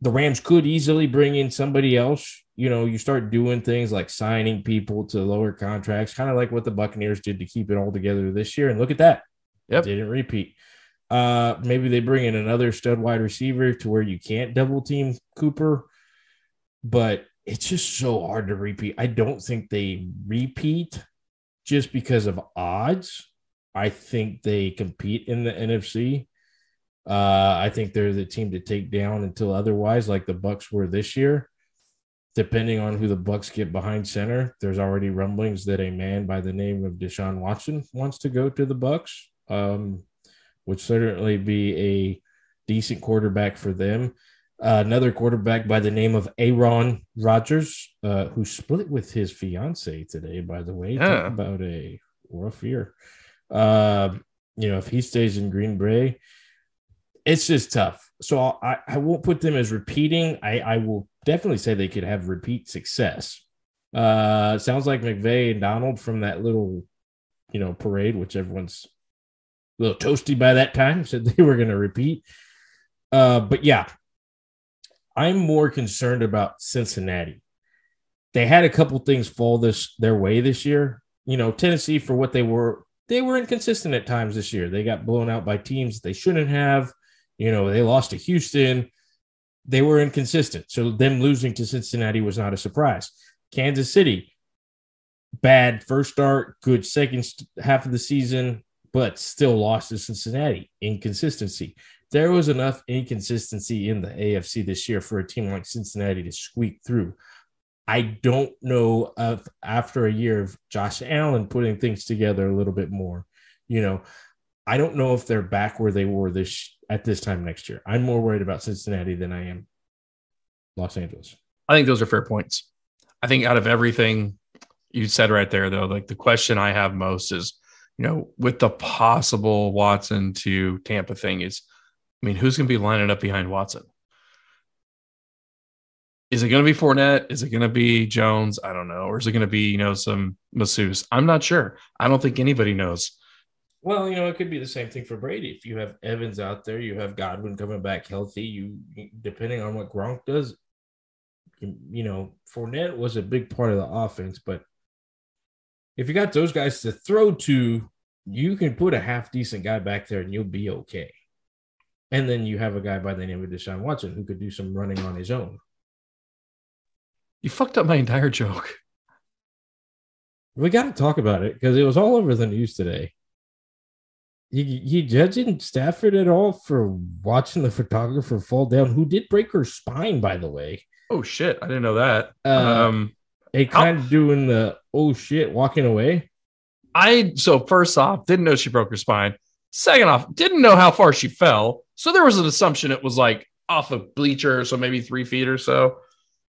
The Rams could easily bring in somebody else. You start doing things like signing people to lower contracts, kind of like what the Buccaneers did to keep it all together this year. And look at that. Yep. Didn't repeat. Maybe they bring in another stud wide receiver to where you can't double team Cooper. But it's just so hard to repeat. I don't think they repeat just because of odds. I think they compete in the NFC. I think they're the team to take down until otherwise, like the Bucs were this year. Depending on who the Bucs get behind center, there's already rumblings that a man by the name of Deshaun Watson wants to go to the Bucs, would certainly be a decent quarterback for them. Another quarterback by the name of Aaron Rodgers, who split with his fiance today, by the way. Yeah. Talk about a rough year. If he stays in Green Bay, it's just tough. So I won't put them as repeating. I will definitely say they could have repeat success. Sounds like McVay and Donald from that little, parade, which everyone's a little toasty by that time, said they were going to repeat. But yeah, I'm more concerned about Cincinnati. They had a couple things fall their way this year. Tennessee, for what they were inconsistent at times this year. They got blown out by teams they shouldn't have. They lost to Houston. They were inconsistent. So them losing to Cincinnati was not a surprise. Kansas City, bad first start, good second half of the season, but still lost to Cincinnati. Inconsistency. There was enough inconsistency in the AFC this year for a team like Cincinnati to squeak through. I don't know if after a year of Josh Allen putting things together a little bit more, I don't know if they're back where they were at this time next year. I'm more worried about Cincinnati than I am Los Angeles. I think those are fair points. I think out of everything you said right there, though, like the question I have most is, with the possible Watson to Tampa thing is, who's going to be lining up behind Watson? Is it going to be Fournette? Is it going to be Jones? I don't know. Or is it going to be, some masseuse? I'm not sure. I don't think anybody knows. Well, it could be the same thing for Brady. If you have Evans out there, you have Godwin coming back healthy. Depending on what Gronk does, Fournette was a big part of the offense. But if you got those guys to throw to, you can put a half-decent guy back there and you'll be okay. And then you have a guy by the name of Deshaun Watson who could do some running on his own. You fucked up my entire joke. We got to talk about it because it was all over the news today. You judging Stafford at all for watching the photographer fall down, who did break her spine, by the way? Oh, shit. I didn't know that. Kind of doing the, oh, shit, walking away. So first off, didn't know she broke her spine. Second off, didn't know how far she fell. So there was an assumption it was like off a bleacher, so maybe 3 feet or so.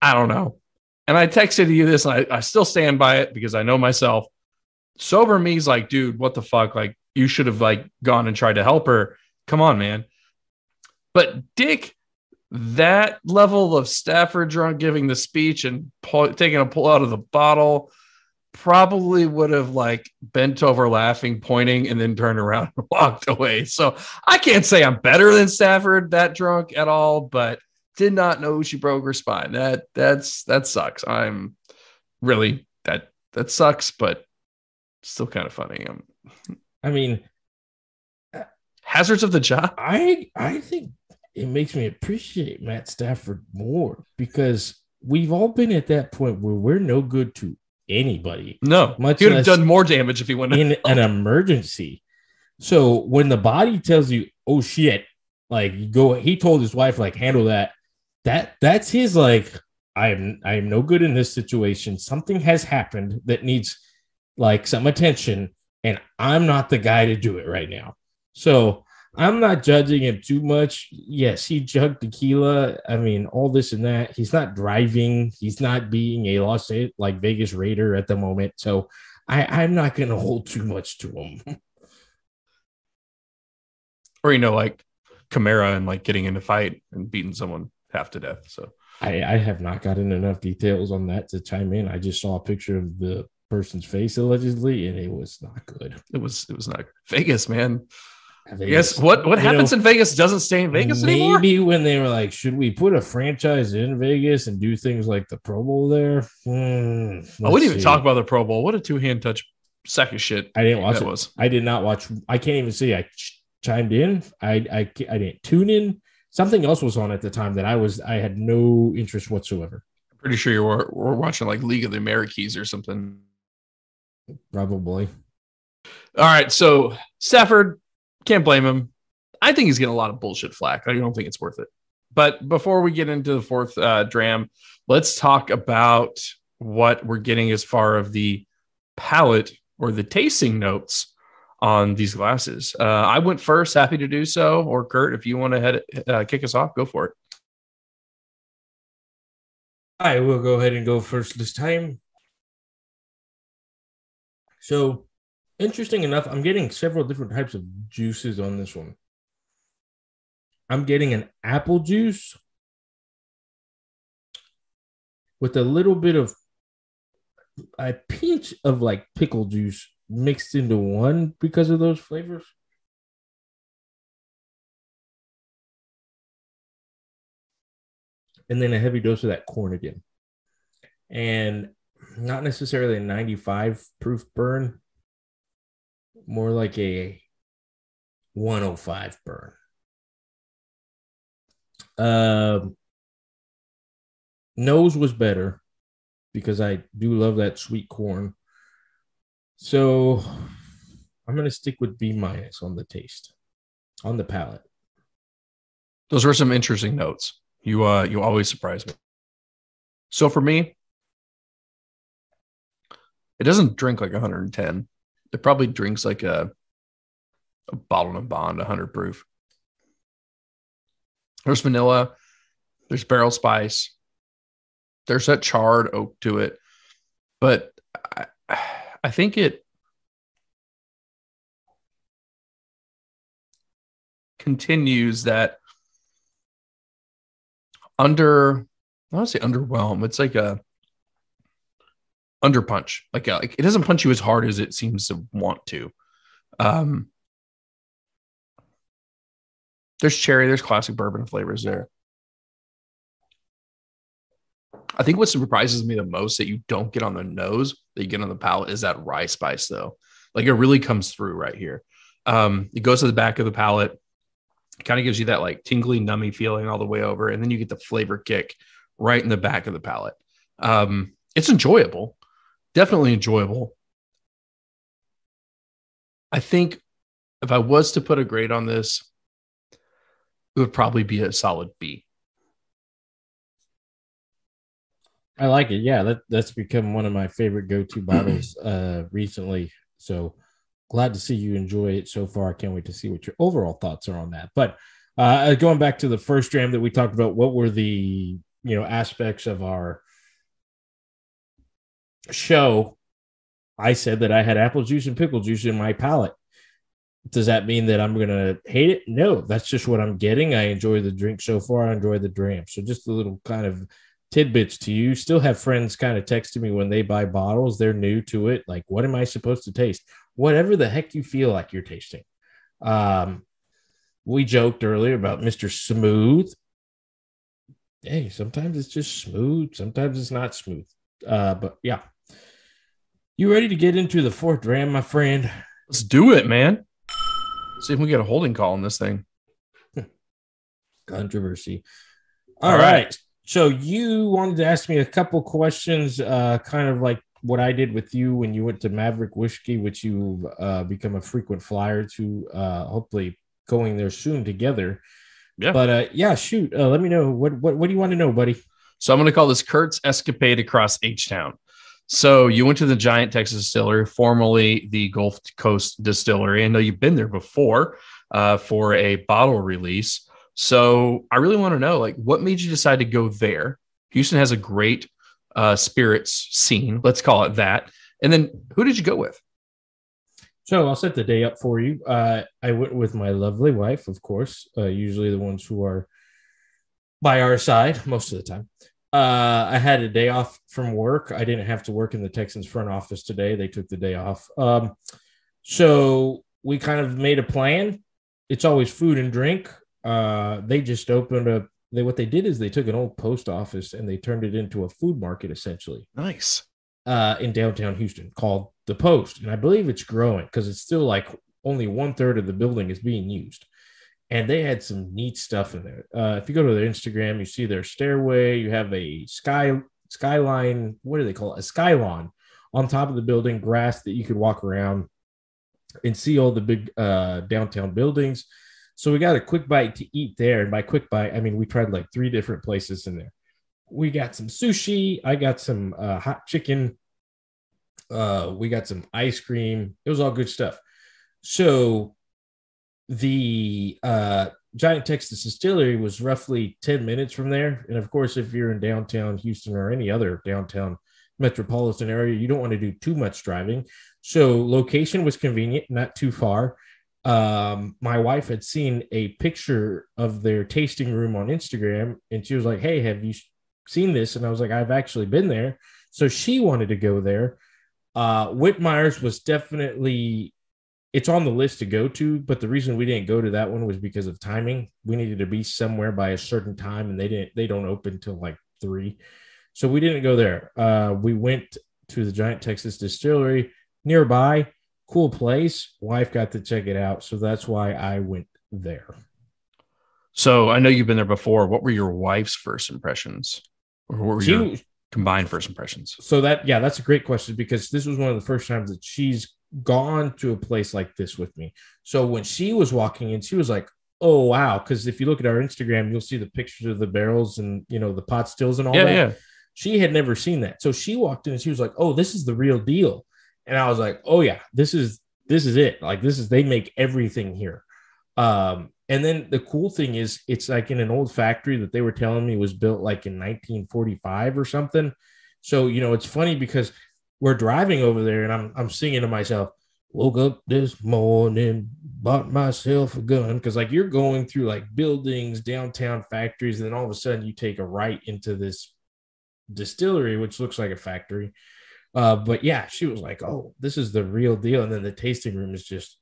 I don't know. And I texted you this, and I still stand by it because I know myself. Sober me's like, dude, what the fuck? Like, you should have gone and tried to help her. Come on, man. But Dick, that level of Stafford drunk giving the speech and taking a pull out of the bottle, probably would have like bent over laughing, pointing, and then turned around and walked away. So I can't say I'm better than Stafford that drunk at all, but did not know she broke her spine. That sucks. I'm really that sucks, but still kind of funny. I mean, hazards of the job. I think it makes me appreciate Matt Stafford more because we've all been at that point where we're no good to anybody. No, much he would have done more damage if he went in an emergency. So when the body tells you, "Oh shit," like you go, he told his wife, like, handle that. That's his like. I am no good in this situation. Something has happened that needs like some attention, and I'm not the guy to do it right now. So I'm not judging him too much. Yes, he jugged tequila. I mean, all this and that. He's not driving. He's not being a like Vegas Raider at the moment. So I'm not going to hold too much to him. Or, like Camara and like getting in a fight and beating someone half to death. So I have not gotten enough details on that to chime in. I just saw a picture of the person's face allegedly, and it was not good. It was not good. Vegas, man. Vegas. Yes. What happens in Vegas doesn't stay in Vegas anymore. Maybe when they were like, should we put a franchise in Vegas and do things like the Pro Bowl there? I wouldn't even talk about the Pro Bowl. What a two-hand touch sack of shit. I didn't watch it. I did not watch. I can't even see. I chimed in. I didn't tune in. Something else was on at the time that I had no interest whatsoever. I'm pretty sure you were watching like League of the Americas or something. Probably. All right. So Stafford, can't blame him. I think he's getting a lot of bullshit flack. I don't think it's worth it. But before we get into the fourth dram, let's talk about what we're getting as far as the palate or the tasting notes on these glasses. I went first, happy to do so. Or Kurt, if you want to kick us off, go for it. I will go ahead and go first this time. So, interesting enough, I'm getting several different types of juices on this one. I'm getting an apple juice with a little bit of a pinch of like pickle juice mixed into one because of those flavors. And then a heavy dose of that corn again. And not necessarily a 95 proof burn, more like a 105 burn. Nose was better because I do love that sweet corn. So I'm going to stick with B- on the taste, on the palate. Those were some interesting notes. You always surprise me. So for me, it doesn't drink like 110. It probably drinks like a bottle and bond, 100 proof. There's vanilla. There's barrel spice. There's that charred oak to it. But I think it continues that I don't want to say underwhelm. It's like a underpunch. Like it doesn't punch you as hard as it seems to want to. There's cherry, there's classic bourbon flavors there. I think what surprises me the most that you don't get on the nose, that you get on the palate, is that rye spice, though. Like it really comes through right here. It goes to the back of the palate, kind of gives you that like tingly, nummy feeling all the way over, and then you get the flavor kick right in the back of the palate. It's enjoyable, definitely enjoyable. I think if I was to put a grade on this, it would probably be a solid B. I like it. Yeah, that's become one of my favorite go-to bottles recently. So glad to see you enjoy it so far. I can't wait to see what your overall thoughts are on that. But going back to the first dram that we talked about, what were the aspects of our show? I said that I had apple juice and pickle juice in my palate. Does that mean that I'm going to hate it? No, that's just what I'm getting. I enjoy the drink so far. I enjoy the dram. So just a little kind of tidbits to you. Still have friends kind of texting me when they buy bottles. They're new to it. Like, what am I supposed to taste? Whatever the heck you feel like you're tasting. We joked earlier about Mr. Smooth. Hey, sometimes it's just smooth. Sometimes it's not smooth. But yeah. You ready to get into the fourth dram, my friend? Let's do it, man. See if we get a holding call on this thing. Controversy. All right. So you wanted to ask me a couple questions, kind of like what I did with you when you went to Maverick Whiskey, which you've become a frequent flyer to, hopefully going there soon together. Yeah. But yeah, shoot. Let me know. What do you want to know, buddy? So I'm going to call this Kurt's Escapade Across H-Town. So you went to the Giant Texas Distillery, formerly the Gulf Coast Distillery. I know you've been there before for a bottle release. So I really want to know, like, what made you decide to go there? Houston has a great spirits scene. Let's call it that. And then who did you go with? So I'll set the day up for you. I went with my lovely wife, of course, usually the ones who are by our side most of the time. I had a day off from work. I didn't have to work in the Texans front office today. They took the day off. So we kind of made a plan. It's always food and drink. They just opened up. What they did is they took an old post office and they turned it into a food market, essentially. Nice. In downtown Houston called The Post. And I believe it's growing because it's still like only 1/3 of the building is being used. And they had some neat stuff in there. If you go to their Instagram, you see their stairway. You have a skyline. What do they call it? A skylawn on top of the building, grass that you could walk around and see all the big downtown buildings. So we got a quick bite to eat there. And by quick bite, I mean, we tried like 3 different places in there. We got some sushi. I got some hot chicken. We got some ice cream. It was all good stuff. So the Giant Texas Distillery was roughly 10 minutes from there. And of course, if you're in downtown Houston or any other downtown metropolitan area, you don't want to do too much driving. So location was convenient, not too far. My wife had seen a picture of their tasting room on Instagram and she was like, "Hey, have you seen this?" And I was like, "I've actually been there." So she wanted to go there. Whitmeyer's was definitely, it's on the list to go to, but the reason we didn't go to that one was because of timing. We needed to be somewhere by a certain time and they don't open till like 3. So we didn't go there. We went to the Giant Texas Distillery nearby. Cool place. Wife got to check it out. So that's why I went there. So I know you've been there before. What were your wife's first impressions? Or what were your combined first impressions? So that's a great question because this was one of the first times that she's gone to a place like this with me. So when she was walking in, she was like, "Oh, wow." Because if you look at our Instagram, you'll see the pictures of the barrels and, the pot stills and all that. Yeah. She had never seen that. So she walked in and she was like, "Oh, this is the real deal." And I was like, "Oh yeah, this is it. Like they make everything here." And then the cool thing is it's like in an old factory that they were telling me was built like in 1945 or something. So, it's funny because we're driving over there and I'm singing to myself, "Woke up this morning, bought myself a gun." Cause like you're going through like buildings, downtown factories. And then all of a sudden you take a right into this distillery, which looks like a factory. But yeah, she was like, "Oh, this is the real deal." And then the tasting room is just,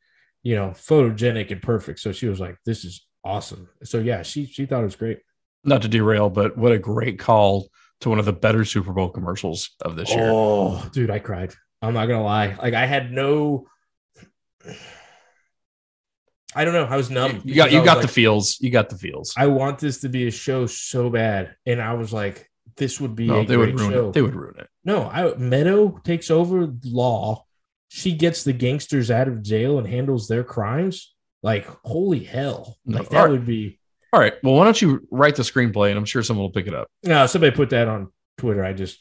photogenic and perfect. So she was like, "This is awesome." So yeah, she thought it was great. Not to derail, but what a great call to one of the better Super Bowl commercials of this year. Oh, dude, I cried. I'm not gonna lie. Like I had no, I don't know. I was numb. You got the feels. You got the feels. I want this to be a show so bad, and I was like, "This would be a great show." They would ruin it. No, Meadow takes over law. She gets the gangsters out of jail and handles their crimes. Like, holy hell! Like that would be. All right. Well, why don't you write the screenplay, and I'm sure someone will pick it up. No, somebody put that on Twitter. I'm just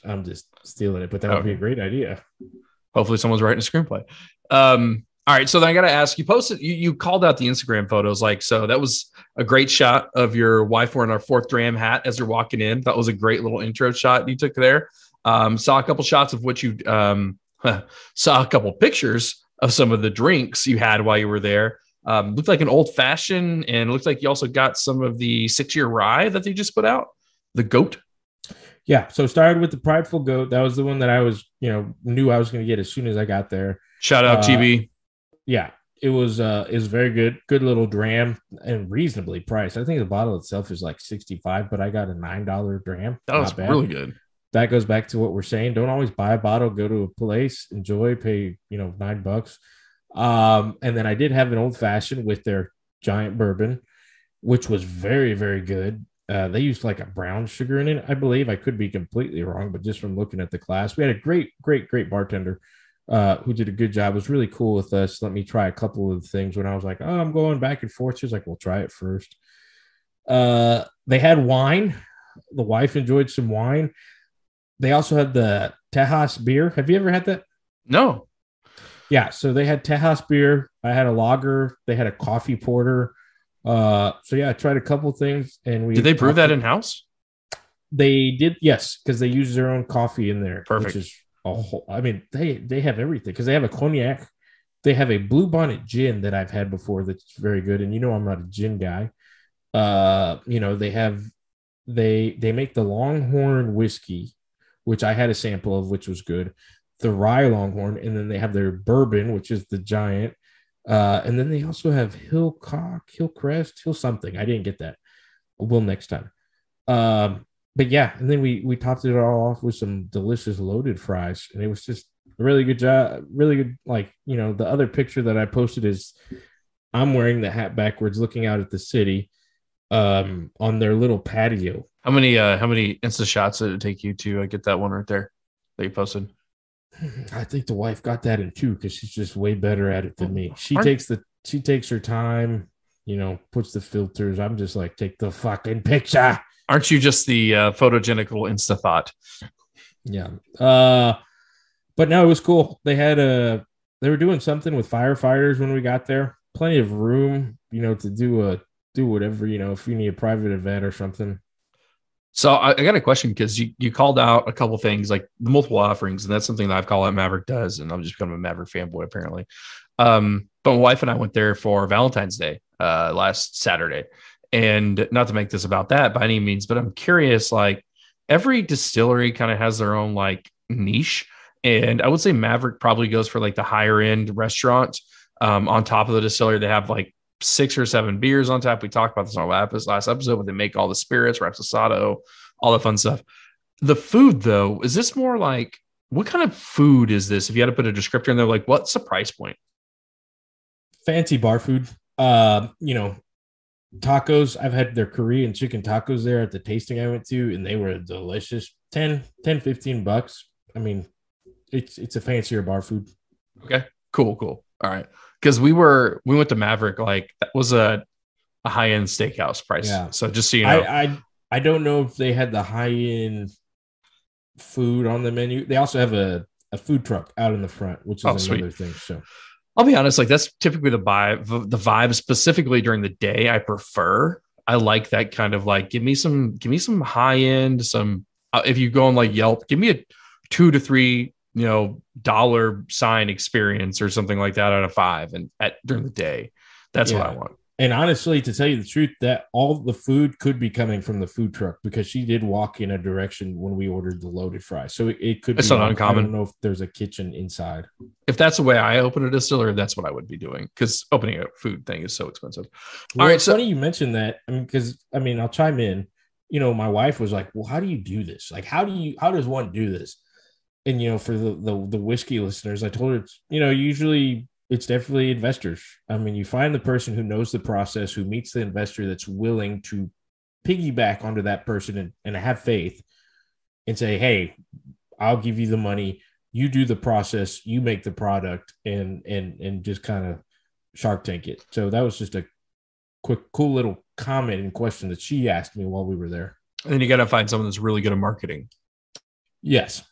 stealing it, but that would be a great idea. Hopefully, someone's writing a screenplay. All right. So then I got to ask, you called out the Instagram photos. Like, so that was a great shot of your wife wearing our 4th Dram hat as you're walking in. That was a great little intro shot you took there. Saw a couple shots of what you saw a couple pictures of some of the drinks you had while you were there. Looked like an old fashioned, and it looked like you also got some of the 6-year rye that they just put out, the goat. Yeah. So started with the Prideful Goat. That was the one that I was, knew I was going to get as soon as I got there. Shout out TB. Yeah. It was very good. Good little dram and reasonably priced. I think the bottle itself is like 65, but I got a $9 dram. That was Not bad. really good. That goes back to what we're saying. Don't always buy a bottle, go to a place, enjoy, pay, $9. And then I did have an old fashioned with their Giant Bourbon, which was very, very good. They used like a brown sugar in it, I believe. I could be completely wrong, but just from looking at the class, we had a great, great, great bartender who did a good job. Was really cool with us. Let me try a couple of things when I was like, oh, I'm going back and forth. She's like, well, try it first. They had wine. The wife enjoyed some wine. They also had the Tejas beer. Have you ever had that? No. Yeah. So they had Tejas beer. I had a lager. They had a coffee porter. So yeah, I tried a couple things, and we did they brew that in house? They did, yes, because they use their own coffee in there. Perfect. Which is a whole. I mean, they have everything because they have a cognac, they have a Blue Bonnet gin that I've had before that's very good, and I'm not a gin guy. They make the Longhorn whiskey, which I had a sample of, which was good. The rye Longhorn, and then they have their bourbon, which is the Giant. And then they also have Hillcrest, Hill something. I didn't get that. I will next time. But yeah, and then we topped it all off with some delicious loaded fries, and it was just a really good job, really good. Like, the other picture that I posted is I'm wearing the hat backwards, looking out at the city, on their little patio. How many Insta shots did it take you to get that one right there that you posted? I think the wife got that in two because she's just way better at it than me. She takes her time, puts the filters. I'm just like, take the fucking picture. Aren't you just the photogenic little Insta thought? Yeah. But no, it was cool. They were doing something with firefighters when we got there. Plenty of room, to do whatever, if you need a private event or something. So I got a question because you called out a couple things like the multiple offerings, and that's something that I've called out Maverick does, and I'm just becoming a Maverick fanboy apparently. But my wife and I went there for Valentine's Day last Saturday, and not to make this about that by any means, but I'm curious. Like every distillery kind of has their own like niche, and I would say Maverick probably goes for like the higher end restaurant. On top of the distillery, they have like 6 or 7 beers on tap. We talked about this on our last episode, but they make all the spirits, Rapsosado, all the fun stuff. The food, though, is this more like what kind of food is this? If you had to put a descriptor in there, like what's the price point? Fancy bar food. Tacos. I've had their Korean chicken tacos there at the tasting I went to, and they were delicious. 15 bucks. I mean, it's a fancier bar food. Okay, cool. All right. Because we went to Maverick, like that was a high-end steakhouse price. Yeah. So just so you know. I don't know if they had the high-end food on the menu. They also have a food truck out in the front, which is another thing. So I'll be honest, like that's typically the vibe specifically during the day I prefer. I like that kind of like give me some high-end, some if you go on like Yelp, give me a 2 to 3 dollar sign experience or something like that out of 5 and during the day. That's what I want. And honestly, to tell you the truth, that all the food could be coming from the food truck because she did walk in a direction when we ordered the loaded fries. So it could be not uncommon. I don't know if there's a kitchen inside. If that's the way I open a distillery, that's what I would be doing because opening a food thing is so expensive. Well, all right. It's funny you mentioned that. I'll chime in. My wife was like, well, how do you do this? Like, how does one do this? And, for the whiskey listeners, I told her, usually it's definitely investors. I mean, you find the person who knows the process, who meets the investor that's willing to piggyback onto that person and have faith and say, hey, I'll give you the money. You do the process, you make the product and just kind of Shark Tank it. So that was just a quick, cool little comment and question that she asked me while we were there. And then you got to find someone that's really good at marketing. Yes.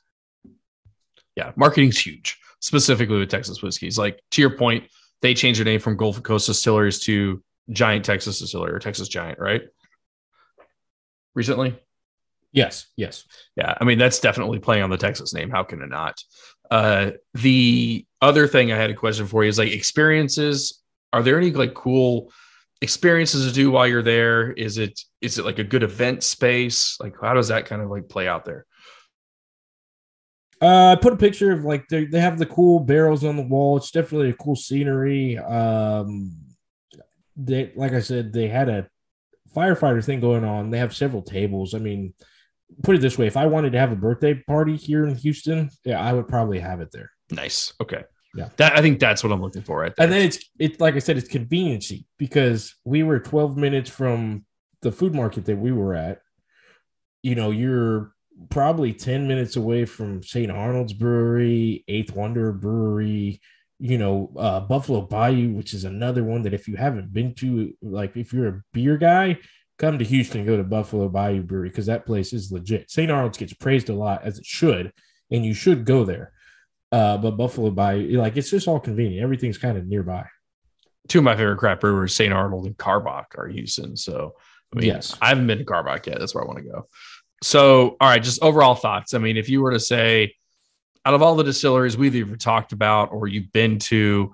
Yeah, marketing's huge, specifically with Texas whiskeys. Like to your point, they changed their name from Gulf Coast Distilleries to Giant Texas Distillery or Texas Giant, right? Recently? Yes. Yeah, I mean, that's definitely playing on the Texas name. How can it not? The other thing I had a question for you is like experiences. Are there any like cool experiences to do while you're there? Is it like a good event space? Like, how does that kind of like play out there? I put a picture of like they have the cool barrels on the wall. It's definitely a cool scenery. They, like I said, they had a firefighter thing going on. They have several tables. I mean, put it this way: if I wanted to have a birthday party here in Houston, yeah, I would probably have it there. Nice. Okay. Yeah. I think that's what I'm looking for right there. And then it's like I said, it's conveniency because we were 12 minutes from the food market that we were at. You know, you're probably 10 minutes away from St. Arnold's Brewery, Eighth Wonder Brewery, Buffalo Bayou, which is another one that if you haven't been to, like if you're a beer guy, come to Houston, go to Buffalo Bayou Brewery because that place is legit. St. Arnold's gets praised a lot, as it should, and you should go there. But Buffalo Bayou, like it's just all convenient. Everything's kind of nearby. Two of my favorite craft brewers, St. Arnold and Carbach, are Houston. So, I mean, yes. I haven't been to Carbach yet. That's where I want to go. So, all right, just overall thoughts. I mean, if you were to say, out of all the distilleries we've either talked about or you've been to,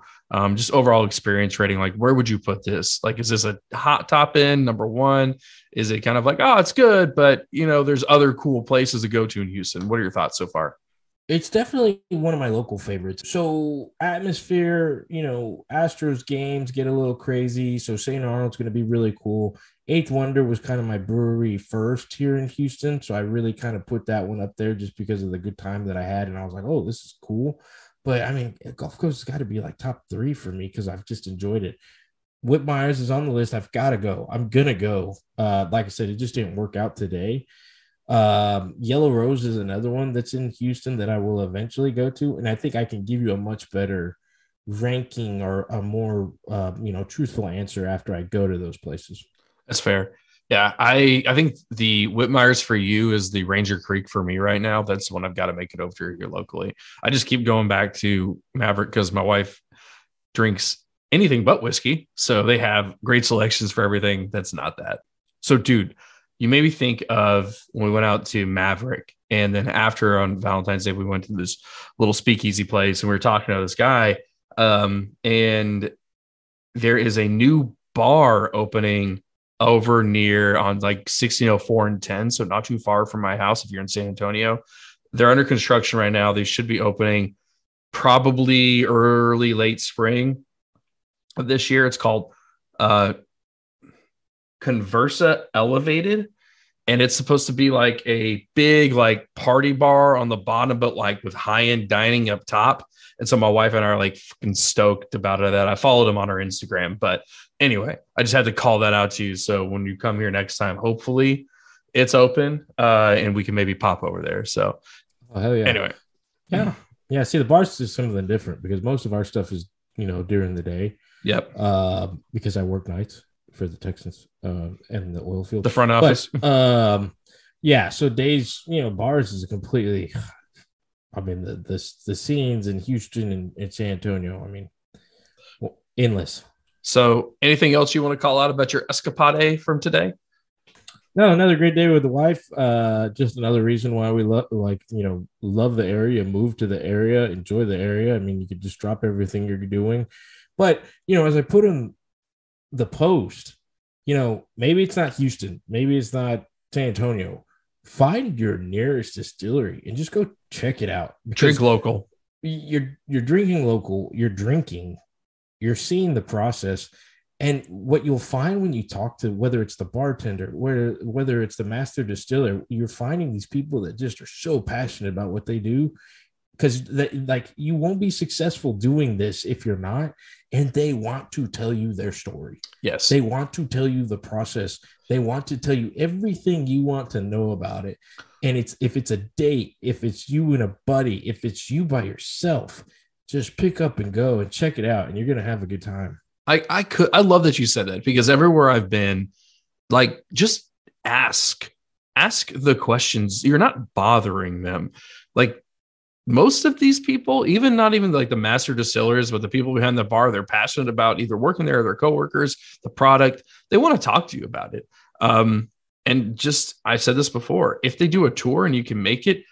just overall experience rating, like where would you put this? Like, is this a hot top end number one? Is it kind of like, oh, it's good, but there's other cool places to go to in Houston? What are your thoughts so far? It's definitely one of my local favorites. So atmosphere, Astros games get a little crazy. So St. Arnold's going to be really cool. Eighth Wonder was kind of my brewery first here in Houston. So I really kind of put that one up there just because of the good time that I had. And I was like, oh, this is cool. But I mean, Gulf Coast has got to be like top 3 for me because I've just enjoyed it. Whitmeyer's is on the list. I've got to go. I'm going to go. Like I said, it just didn't work out today. Yellow Rose is another one that's in Houston that I will eventually go to, and I think I can give you a much better ranking or a more truthful answer after I go to those places. That's fair. Yeah, I think the Whitmeyer's for you is the Ranger Creek for me right now. That's the one I've got to make it over here locally. I just keep going back to Maverick because my wife drinks anything but whiskey, so they have great selections for everything that's not that. So, dude, you made me think of when we went out to Maverick, and then after on Valentine's Day, we went to this little speakeasy place, and we were talking to this guy, and there is a new bar opening over near on like 1604 and 10, so not too far from my house if you're in San Antonio. They're under construction right now. They should be opening probably early, late spring of this year. It's called Conversa Elevated, and it's supposed to be like a big like party bar on the bottom, but like with high-end dining up top. And so my wife and I are like fucking stoked about it. That I followed him on our Instagram. But anyway, I just had to call that out to you. So when you come here next time, hopefully it's open and we can maybe pop over there. So hell yeah. Anyway. Yeah. See, the bars is something different because most of our stuff is, during the day. Yep. Because I work nights for the Texans and the oil field. The front office. But, yeah. So days, bars is a completely, I mean, the scenes in Houston and San Antonio, I mean, endless. So anything else you want to call out about your escapade from today? No, another great day with the wife. Just another reason why we love the area, move to the area, enjoy the area. I mean, you could just drop everything you're doing. But, as I put in the post, maybe it's not Houston, maybe it's not San Antonio. Find your nearest distillery and just go check it out. Drink local. You're drinking local. You're seeing the process. And what you'll find when you talk to, whether it's the bartender, whether it's the master distiller, you're finding these people that just are so passionate about what they do, because you won't be successful doing this if you're not. And they want to tell you their story. Yes. They want to tell you the process. They want to tell you everything you want to know about it. And if it's a date, if it's you and a buddy, if it's you by yourself, just pick up and go and check it out. And you're going to have a good time. I love that you said that, because everywhere I've been, like, just ask the questions. You're not bothering them. Like, most of these people, not even like the master distillers, but the people behind the bar, they're passionate about either working there or their coworkers, the product. They want to talk to you about it. And just, I've said this before, if they do a tour and you can make it,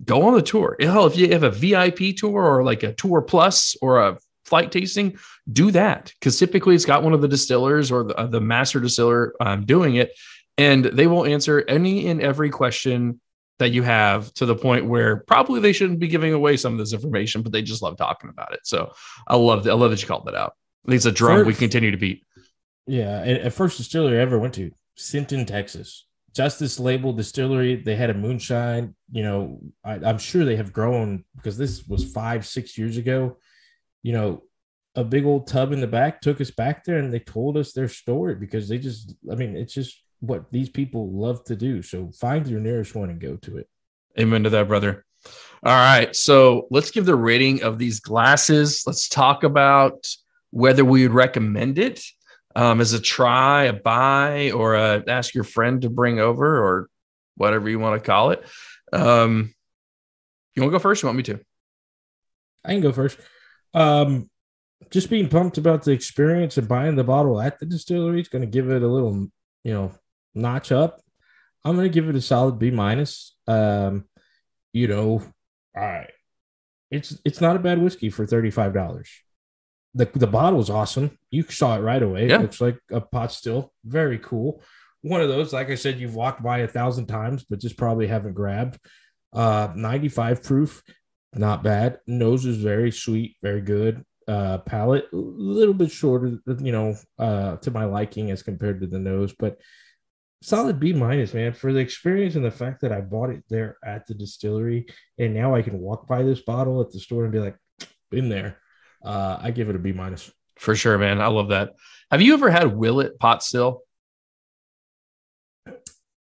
go on the tour. Hell, if you have a VIP tour or like a tour plus or a flight tasting, do that, because typically it's got one of the distillers or the master distiller doing it, and they will answer any and every question that you have, to the point where probably they shouldn't be giving away some of this information, but they just love talking about it. So I love that you called that out. I think it's a drum we continue to beat. Yeah, and first distillery I ever went to, Sinton, Texas. Justice Label Distillery. They had a moonshine. You know, I'm sure they have grown, because this was 5-6 years ago. You know, a big old tub in the back took us back there, and they told us their story, because it's just what these people love to do. So find your nearest one and go to it. Amen to that, brother. All right, so let's give the rating of these glasses. Let's talk about whether we would recommend it as a try, a buy, or ask your friend to bring over, or whatever you want to call it. You want to go first? You want me to? I can go first. Just being pumped about the experience of buying the bottle at the distillery is going to give it a little, notch up. I'm going to give it a solid B-. All right. It's not a bad whiskey for $35. The bottle is awesome. You saw it right away. Yeah. It looks like a pot still. Very cool. One of those, like I said, you've walked by 1,000 times, but just probably haven't grabbed. 95 proof, not bad. Nose is very sweet, very good. Palate, a little bit shorter, to my liking as compared to the nose, but solid B-, man, for the experience and the fact that I bought it there at the distillery, and now I can walk by this bottle at the store and be like, been there. I give it a B-. For sure, man. I love that. Have you ever had Willet pot still?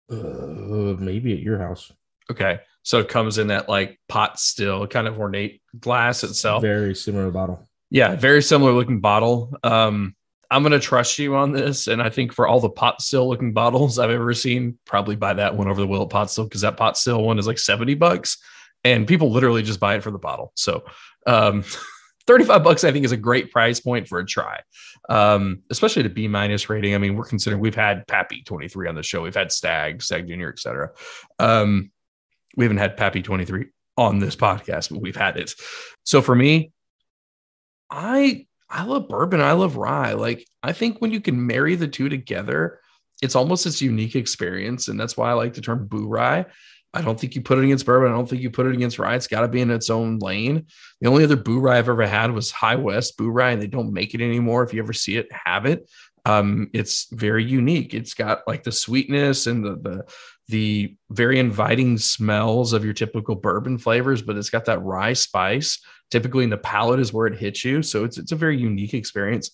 Maybe at your house. Okay. So it comes in that like pot still, kind of ornate glass itself. Very similar bottle. Yeah, very similar looking bottle. I'm going to trust you on this. And I think for all the pot still looking bottles I've ever seen, probably buy that one over the Willet pot still, because that pot still one is like $70 and people literally just buy it for the bottle. So $35 I think is a great price point for a try, especially the B- rating. I mean, we've had Pappy 23 on the show. We've had Stag Jr., et cetera. We haven't had Pappy 23 on this podcast, but we've had it. So for me, I love bourbon. I love rye. Like, I think when you can marry the two together, it's almost this unique experience. And that's why I like the term BouRye. I don't think you put it against bourbon. I don't think you put it against rye. It's got to be in its own lane. The only other BouRye I've ever had was High West BouRye, and they don't make it anymore. If you ever see it, have it. It's very unique. It's got like the sweetness and the very inviting smells of your typical bourbon flavors, but it's got that rye spice. Typically in the palate is where it hits you. So it's a very unique experience.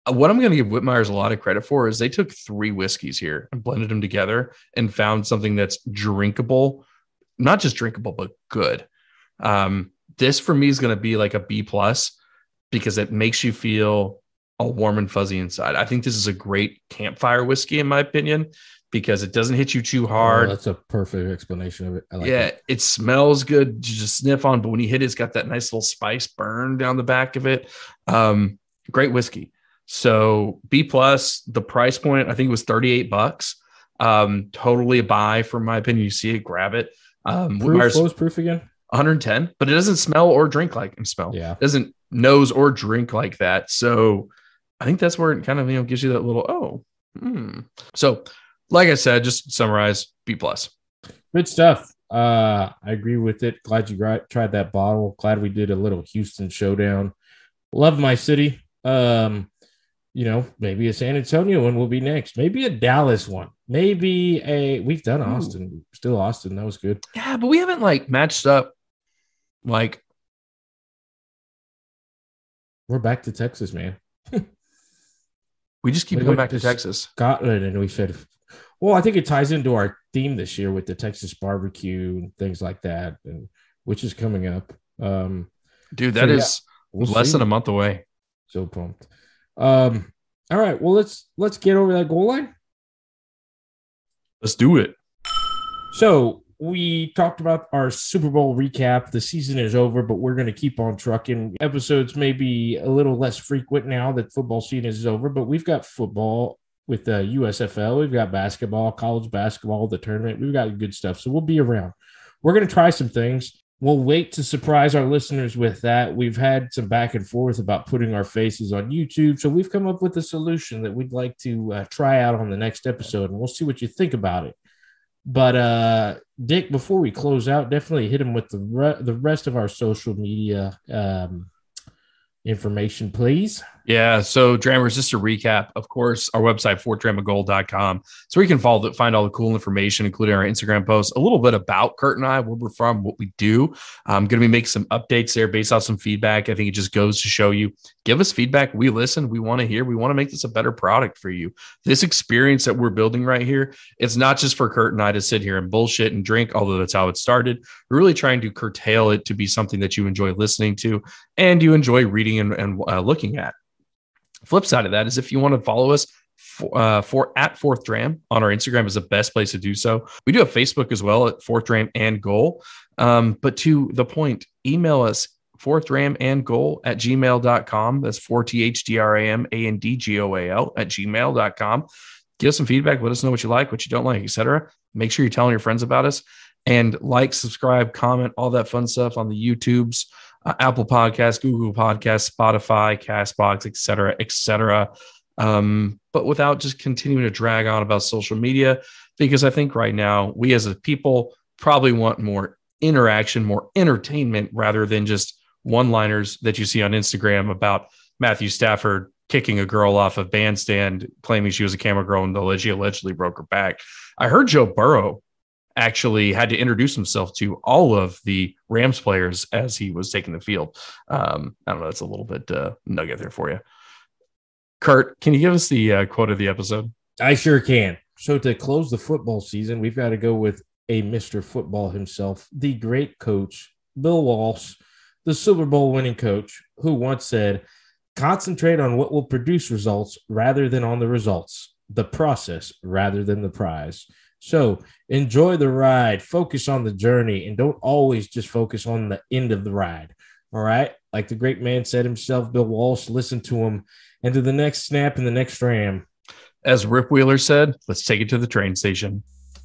What I'm going to give Whitmeyer's a lot of credit for is they took 3 whiskeys here and blended them together and found something that's drinkable, not just drinkable, but good. This for me is going to be like a B+, because it makes you feel all warm and fuzzy inside. I think this is a great campfire whiskey, in my opinion, because it doesn't hit you too hard. Oh, that's a perfect explanation of it. I like it smells good to just sniff on, but when you hit it, it's got that nice little spice burn down the back of it. Great whiskey. So B+, the price point, I think it was $38. Totally a buy, from my opinion. You see it, grab it. What was proof again? 110, but it doesn't smell or drink like smell. Yeah. It doesn't nose or drink like that. So I think that's where it kind of, gives you that little, So like I said, just to summarize, B+. Good stuff. I agree with it. Glad you tried that bottle. Glad we did a little Houston showdown. Love my city. Maybe a San Antonio one will be next. Maybe a Dallas one. Maybe we've done Austin. Still Austin. That was good. Yeah, but we haven't matched up. We're back to Texas, man. We just keep going back to Texas. Scotland, and we said, well, I think it ties into our theme this year with the Texas barbecue and things like that, and which is coming up. Dude, that is less than a month away. So pumped. All right. Well, let's get over that goal line. Let's do it. So we talked about our Super Bowl recap. The season is over, but we're going to keep on trucking. Episodes may be a little less frequent now that football season is over, but we've got football with the USFL. We've got basketball, college basketball, the tournament. We've got good stuff. So we'll be around. We're going to try some things. we'll wait to surprise our listeners with that. We've had some back and forth about putting our faces on YouTube, so we've come up with a solution that we'd like to try out on the next episode, and we'll see what you think about it. But Dick, before we close out, definitely hit him with the rest of our social media information, please. Yeah. So Drammers, just to recap, of course, our website, fortdramofgold.com. So we can find all the cool information, including our Instagram posts, a little bit about Kurt and I, where we're from, what we do. I'm going to be making some updates there based off some feedback. I think it just goes to show you, give us feedback. We listen. We want to hear. We want to make this a better product for you. This experience that we're building right here, it's not just for Kurt and I to sit here and bullshit and drink, although that's how it started. We're really trying to curtail it to be something that you enjoy listening to and you enjoy reading and looking at. Flip side of that is if you want to follow us for at Fourth Dram on our Instagram is the best place to do so. We do have Facebook as well at Fourth Dram and Goal. But to the point, email us fourthdramandgoal@gmail.com. That's 4thdramandgoal@gmail.com. Give us some feedback. Let us know what you like, what you don't like, etc. Make sure you're telling your friends about us and like, subscribe, comment, all that fun stuff on the YouTubes. Apple Podcasts, Google Podcasts, Spotify, Castbox, et cetera. But without just continuing to drag on about social media, because I think right now we as a people probably want more interaction, more entertainment, rather than just one-liners that you see on Instagram about Matthew Stafford kicking a girl off a bandstand, claiming she was a camera girl and she allegedly broke her back. I heard Joe Burrow actually had to introduce himself to all of the Rams players as he was taking the field. I don't know. That's a little bit nugget there for you. Kurt, can you give us the quote of the episode? I sure can. So to close the football season, we've got to go with a Mr. Football himself, the great coach, Bill Walsh, the Super Bowl winning coach, who once said, concentrate on what will produce results rather than on the results, the process rather than the prize. So enjoy the ride, focus on the journey, and don't always just focus on the end of the ride. All right. Like the great man said himself, Bill Walsh, listen to him and to the next snap and the next ram. As Rip Wheeler said, let's take it to the train station.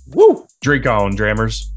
Woo! Drink on, Drammers.